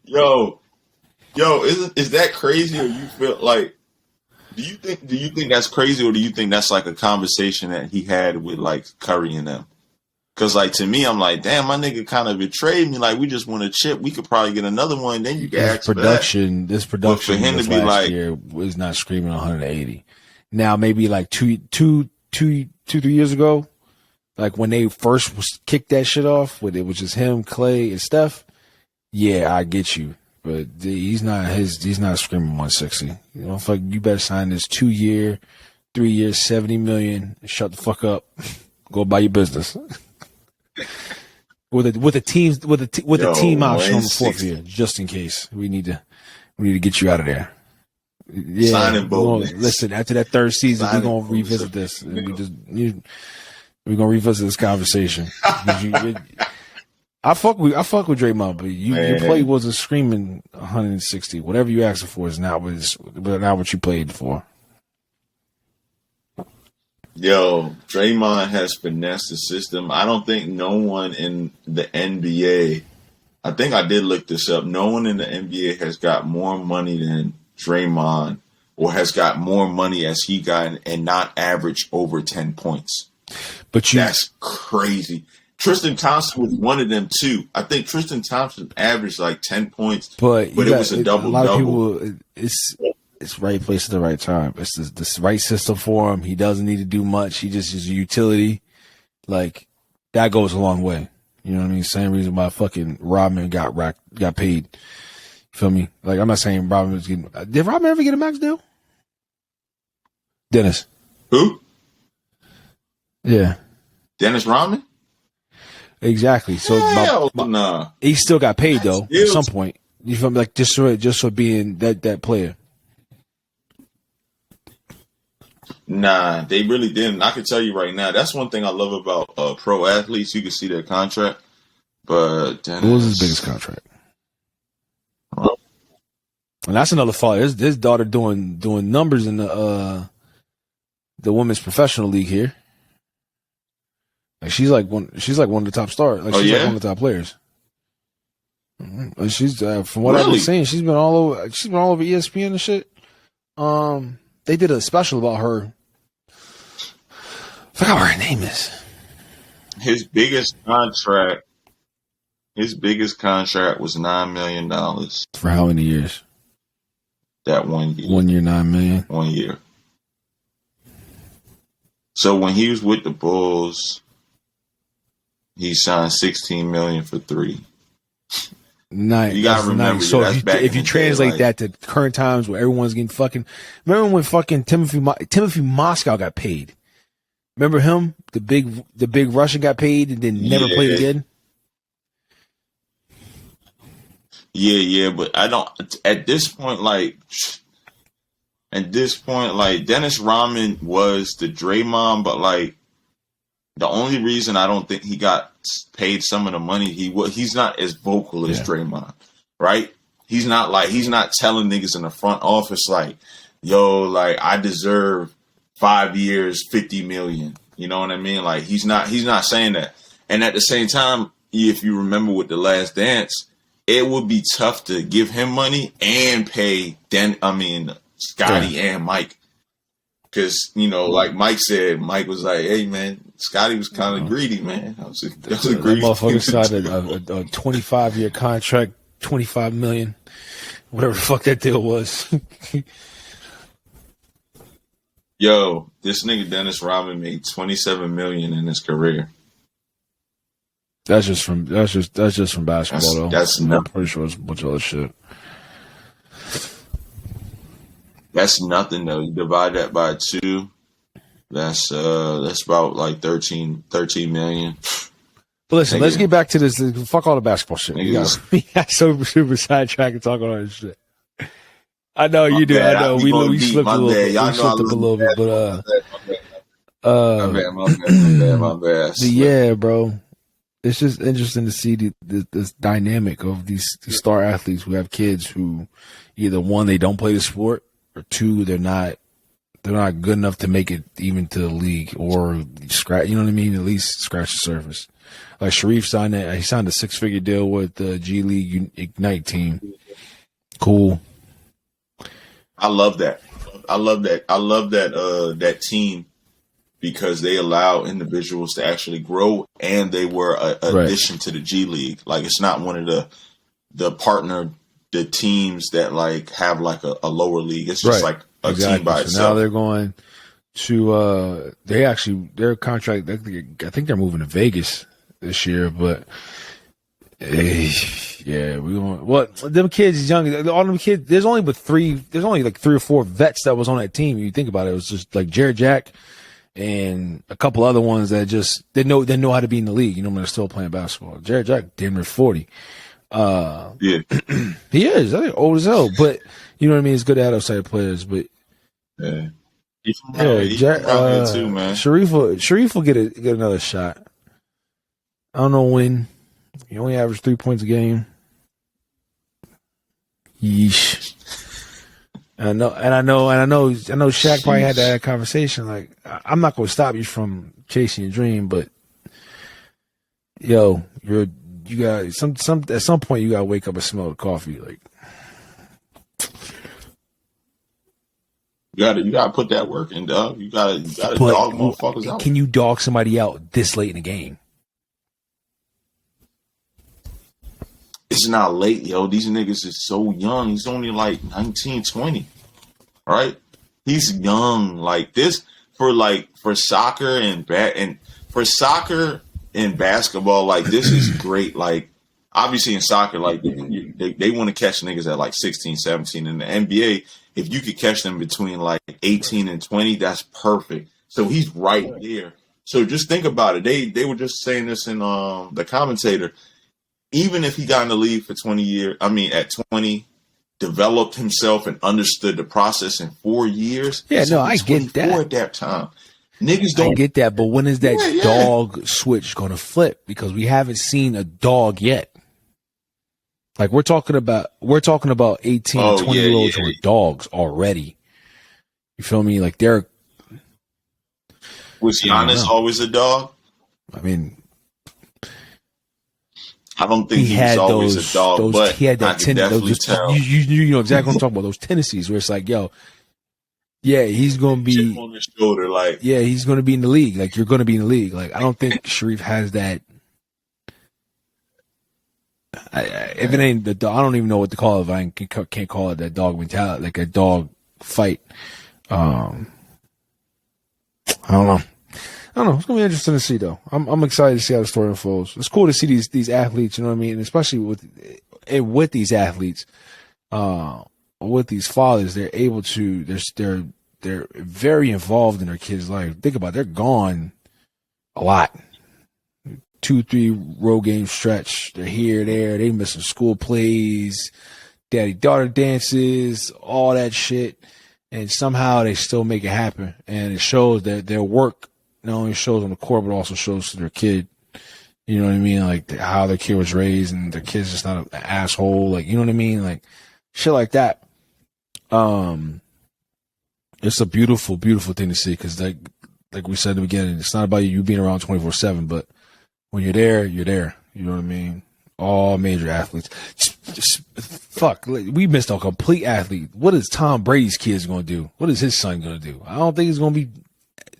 Yo, is that crazy, or you feel like? Do you think that's crazy, or do you think that's like a conversation that he had with like Curry and them? Because like to me, I'm like, damn, my nigga kind of betrayed me. Like we just won a chip, we could probably get another one. Then you can ask for that. This production for him to be last like, year was not screaming 180. Now maybe like 3 years ago, like when they first kicked that shit off, when it was just him, Clay, and Steph. Yeah, I get you. But he's not screaming 160. You know, fuck, you better sign this 2 year, 3 years, $70 million. Shut the fuck up. Go about your business. with a team option on the 4th year, just in case we need to get you out of there. Yeah, signing bonus. Listen, after that third season, we're gonna revisit this. We're gonna revisit this conversation. I fuck with Draymond, but your play wasn't screaming 160. Whatever you asked for is not what you played for. Yo, Draymond has finessed the system. I don't think no one in the NBA, I think I did look this up, no one in the NBA has got more money than Draymond, or has got more money as he got and not average over 10 points. That's crazy. Tristan Thompson was one of them too. I think Tristan Thompson averaged like 10 points, but it was a double-double. A lot of people, it's right place at the right time. It's the right system for him. He doesn't need to do much. He just is a utility. Like, that goes a long way. You know what I mean? Same reason why fucking Rodman got paid. You feel me? Like, I'm not saying Rodman was getting. Did Rodman ever get a max deal? Dennis. Who? Yeah. Dennis Rodman? Exactly. So nah. He still got paid though at some point. You feel me? Like just for being that player. Nah, they really didn't. I can tell you right now. That's one thing I love about pro athletes. You can see their contract. But Dennis, what was his biggest contract? And that's another fault. His daughter doing numbers in the women's professional league here. Like she's like one of the top stars. Like she's like one of the top players. She's from what I've been seeing, she's been all over ESPN and shit. They did a special about her. I forgot what her name is. His biggest contract was $9 million. For how many years? That 1 year. 1 year, $9 million. 1 year. So when he was with the Bulls, he signed $16 million for 3. Nice. You gotta remember. So that's if you translate that to current times where everyone's getting fucking, remember when fucking Timothy Moscow got paid? Remember him? The big Russian got paid and then never played again. Yeah, but I don't. At this point, Dennis Rodman was the Draymond, but like the only reason I don't think he got paid some of the money, he's not as vocal as Draymond, right? He's not telling niggas in the front office like, yo, like I deserve 5 years, 50 million. You know what I mean? Like he's not saying that. And at the same time, if you remember with The Last Dance, it would be tough to give him money and pay Scotty and Mike. Because, like Mike said, Mike was like, hey, man, Scotty was kind of greedy, man. That was a greedy motherfucker signed a 25-year contract, $25 million, whatever the fuck that deal was. Yo, this nigga Dennis Rodman made $27 million in his career. That's just from basketball, though. That's I'm pretty sure it's a bunch of other shit. That's nothing though. You divide that by 2. That's about like 13 million. But listen, let's get back to this. Fuck all the basketball shit. We got super sidetracked and talk all that shit. I know you do. I know we slipped a little bit. We slipped up a little bit, but my bad. Yeah, bro. It's just interesting to see this dynamic of these star athletes who have kids who either one, they don't play the sport, or 2, they're not good enough to make it even to the league or scratch. You know what I mean? At least scratch the surface. Like Sharif signed a 6-figure deal with the G League Ignite team. Cool. I love that. That team. Because they allow individuals to actually grow, and they were an addition to the G League. Like it's not one of the teams that like have like a lower league. It's just like a team by itself. So now they're going to their contract. I think they're moving to Vegas this year, but yeah, we going. What them kids young? All them kids. There's only like 3 or 4 vets that was on that team. You think about it, it was just like Jared Jack and a couple other ones that just they know how to be in the league. You know, when they're still playing basketball. Jared Jack, damn near 40. Yeah, he is. I think old as hell, but you know what I mean. It's good to have outside players, but Jack too, man. Sharif will get another shot. I don't know when. He only averaged 3 points a game. Yeesh. I know Shaq probably had that conversation. Like, I'm not going to stop you from chasing your dream, but yo, you got at some point you got to wake up and smell the coffee. Like, you got to put that work in, dog. You got to dog motherfuckers out. Can you dog somebody out this late in the game? It's not late, yo. These niggas is so young. He's only like 19, 20. Right? He's young. Like this for soccer and basketball, like this is great. Like obviously in soccer, like they want to catch niggas at like 16, 17. In the NBA, if you could catch them between like 18 and 20, that's perfect. So he's right there. So just think about it. They were just saying this in the commentator. Even if he got in the league for 20 years, at 20, developed himself and understood the process in 4 years. Yeah, no, I get that. At that time, niggas don't. I get that, but when is that dog switch going to flip? Because we haven't seen a dog yet. Like we're talking about 18, 20-year-olds who are dogs already. You feel me? Like they're. Was Giannis always a dog? I mean. I don't think he was always a dog, but he had that I can definitely tell. You know exactly what I'm talking about. Those tendencies where it's like, yo, yeah, he's going to be on his shoulder, like, yeah, he's going to be in the league. Like, you're going to be in the league. Like, I don't think Sharif has that. If it ain't the dog, I don't even know what to call it. If I can't call it that dog mentality, like a dog fight. I don't know. It's gonna be interesting to see, though. I'm excited to see how the story unfolds. It's cool to see these athletes, you know what I mean, and especially with and with these athletes, with these fathers, they're able to. They're very involved in their kids' life. Think about it, they're gone a lot. 2-3 road game stretch. They're here, there. They missing school plays, daddy-daughter dances, all that shit. And somehow they still make it happen. And it shows that their work not only shows on the court, but also shows to their kid. You know what I mean? Like how their kid was raised and their kid's just not an asshole. Like, you know what I mean? Like shit like that. It's a beautiful, beautiful thing to see. Cause like we said in the beginning, it's not about you being around 24/7, but when you're there, you're there. You know what I mean? All major athletes. Fuck, we missed a complete athlete. What is Tom Brady's kids going to do? What is his son going to do? I don't think he's going to be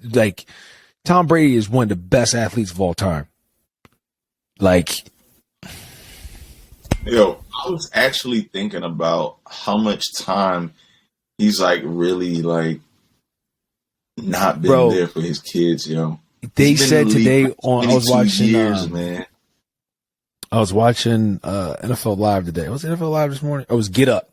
like Tom Brady is one of the best athletes of all time. Like, yo, I was actually thinking about how much time he's like really like not been there for his kids, yo. They said today on I was watching years, man. I was watching NFL Live today. Was it NFL Live this morning? It was Get Up.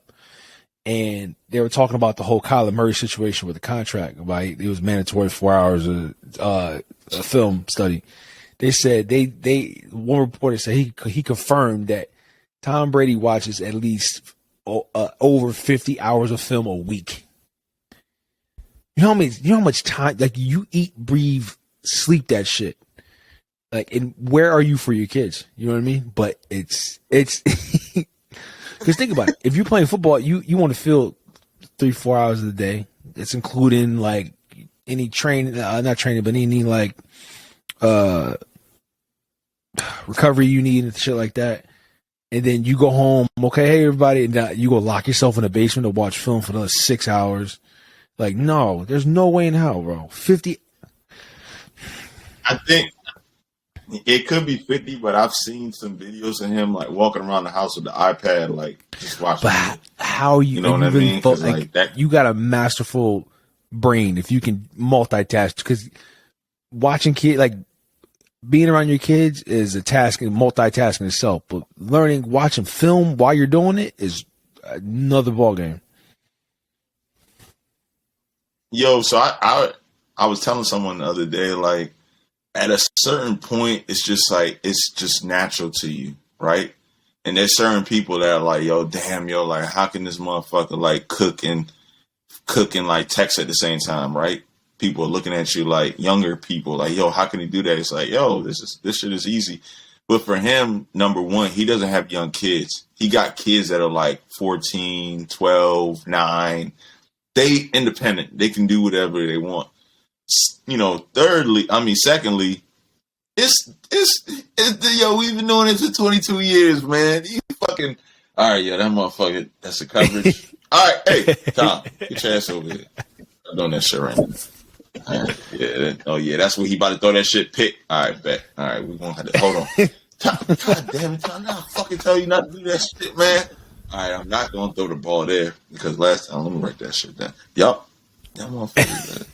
And they were talking about the whole Kyler Murray situation with the contract. About it was mandatory 4 hours of a film study. They said one reporter said he confirmed that Tom Brady watches at least over 50 hours of film a week. You know how much time, like you eat, breathe, sleep that shit. Like, and where are you for your kids? You know what I mean? But it's because think about it. If you're playing football, you want to feel 3-4 hours of the day. It's including like any training, not training, but any like recovery you need and shit like that. And then you go home, okay, hey everybody, and you go lock yourself in the basement to watch film for another 6 hours. Like, no, there's no way in hell, bro. 50. I think it could be 50, but I've seen some videos of him like walking around the house with the iPad, like just watching. But how you know what I mean? Like that, you got a masterful brain if you can multitask. Because watching kids, like being around your kids, is a task and multitasking itself. But watching film while you're doing it is another ballgame. Yo, so I was telling someone the other day, like, at a certain point, it's just like, it's just natural to you, right? And there's certain people that are like, yo, damn, yo, like, how can this motherfucker, like, cook and like, text at the same time, right? People are looking at you like, younger people, like, yo, how can he do that? It's like, yo, this shit is easy. But for him, number one, he doesn't have young kids. He got kids that are like 14, 12, 9. They independent. They can do whatever they want. You know, secondly, it's yo, we've been doing it for 22 years, man. You fucking, all right, yeah, that motherfucker, that's the coverage. All right, hey, Tom, get your ass over here. I'm doing that shit right now. All right, yeah, oh yeah, that's where he about to throw that shit pick. All right, bet. All right, we're gonna have to, hold on. Tom, God damn it, Tom, I fucking tell you not to do that shit, man. All right, I'm not gonna throw the ball there because last time, let me write that shit down. Yup, that motherfucker, man.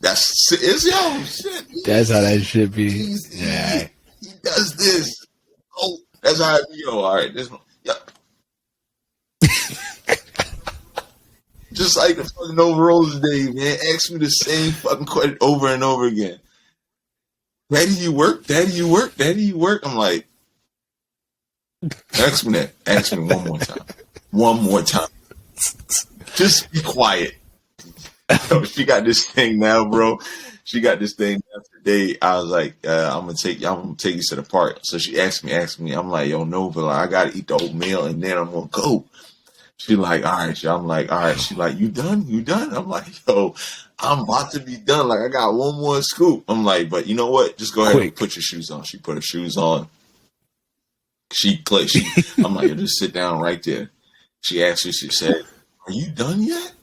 It's yo shit. That's how that should be. Yeah, he does this. Oh, that's how it be. Yo, all right, this. Yep. Just like the fucking overalls day, man. Ask me the same fucking question over and over again. Daddy, you work? Daddy, you work? Daddy, you work? I'm like, ask me that. Ask me one more time. One more time. Just be quiet. Yo, she got this thing now, bro. She got this thing now today. I was like, I'm gonna take you to the park. So she asked me. I'm like, yo, no, but like, I gotta eat the oatmeal and then I'm gonna go. She like, all right. I'm like, all right. She like, you done? You done? I'm like, yo, I'm about to be done. Like, I got one more scoop. I'm like, but you know what? Just go ahead and put your shoes on. She put her shoes on. I'm like, yo, just sit down right there. She asked me, she said, are you done yet?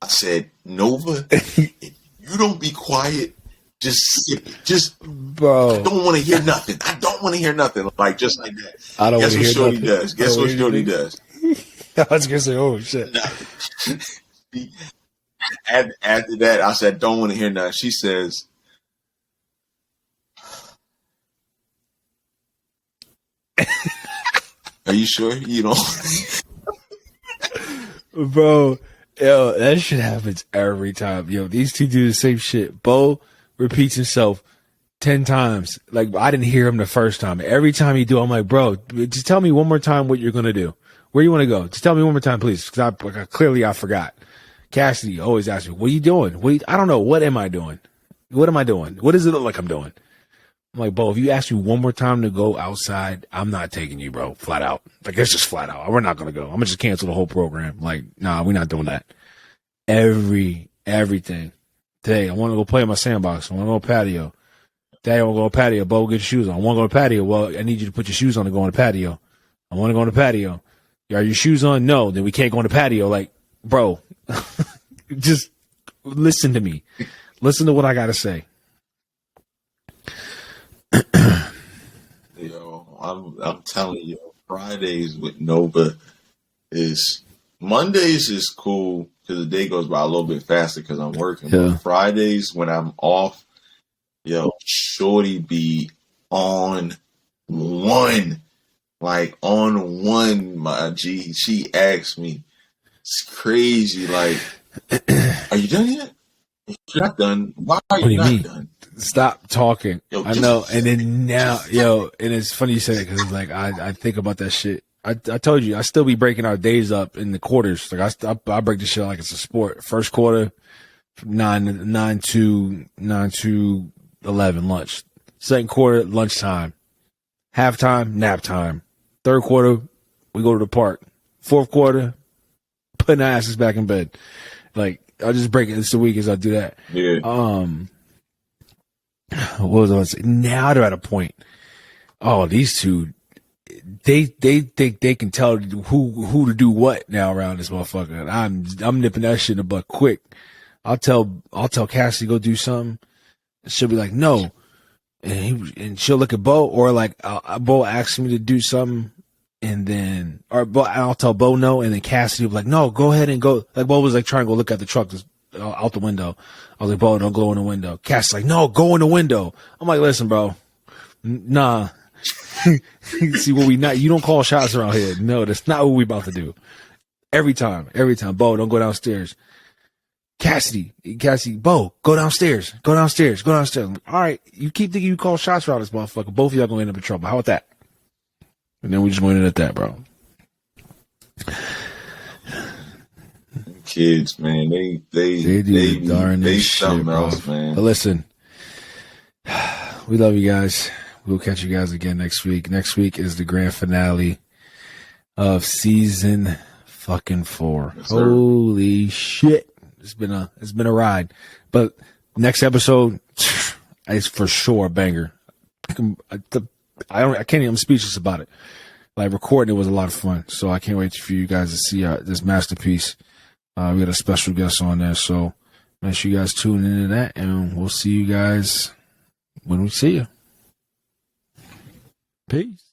I said, Nova, if you don't be quiet, bro. I don't want to hear nothing. I don't want to hear nothing. Like, just like that. I don't want to hear nothing. Guess what Shorty does? I was going to say, oh, shit. After that, I said, don't want to hear nothing. She says, Are you sure you don't? Bro, yo, that shit happens every time. Yo, these two do the same shit. Bo repeats himself 10 times. Like, I didn't hear him the first time. Every time he do, I'm like, bro, just tell me one more time what you're going to do. Where you want to go? Just tell me one more time, please. Because I forgot. Cassidy always asks me, what are you doing? I don't know. What am I doing? What am I doing? What does it look like I'm doing? I'm like, Bo, if you ask me one more time to go outside, I'm not taking you, bro. Flat out. Like, it's just flat out. We're not going to go. I'm going to just cancel the whole program. Like, nah, we're not doing that. Everything. Today, I want to go play in my sandbox. I want to go patio. Today, I want to go patio. Bo, get your shoes on. I want to go to patio. Well, I need you to put your shoes on to go on the patio. I want to go on the patio. Are your shoes on? No, then we can't go on the patio. Like, bro, just listen to me. Listen to what I got to say. Yo, I'm telling you, Fridays with Nova Mondays is cool because the day goes by a little bit faster because I'm working. Yeah. But Fridays when I'm off, yo, shorty be on one. Like on one, my G. She asked me, it's crazy. Like, are you done yet? You're not done. Why are you not done? Stop talking. Yo, I know. And then now, yo, and it's funny you say that because like I think about that shit. I told you I still be breaking our days up in the quarters. Like I break this shit like it's a sport. First quarter, 9 to 11 lunch. Second quarter, lunchtime. Halftime, nap time. Third quarter, we go to the park. Fourth quarter, putting our asses back in bed. Like, I'll just break it. It's the week as I do that. Yeah. What was I going to say? Now they're at a point. Oh, these two, they think they can tell who to do what now around this motherfucker. I'm nipping that shit in the butt quick. I'll tell Cassie go do something. She'll be like, no. And she'll look at Bo, or like Bo asks me to do something, and then I'll tell Bo no, and then Cassidy will be like, no, go ahead and go. Like Bo was like trying to go look at the truck out the window. I was like, Bo, don't go in the window. Cassie's like, no, go in the window. I'm like, listen, bro, nah. See what you don't call shots around here. No, that's not what we about to do. Every time, Bo, don't go downstairs. Cassidy, Bo, go downstairs. All right, you keep thinking you call shots around this motherfucker. Both of y'all gonna end up in trouble. How about that? And then we just went in at that, bro. Kids, man, they something else, man. But listen, we love you guys. We'll catch you guys again next week. Next week is the grand finale of season fucking 4. Yes, holy shit. It's been a ride, but next episode is for sure a banger. I can't even, I'm speechless about it. Like recording it was a lot of fun. So I can't wait for you guys to see this masterpiece. We got a special guest on there. So make sure you guys tune into that, and we'll see you guys when we see you. Peace.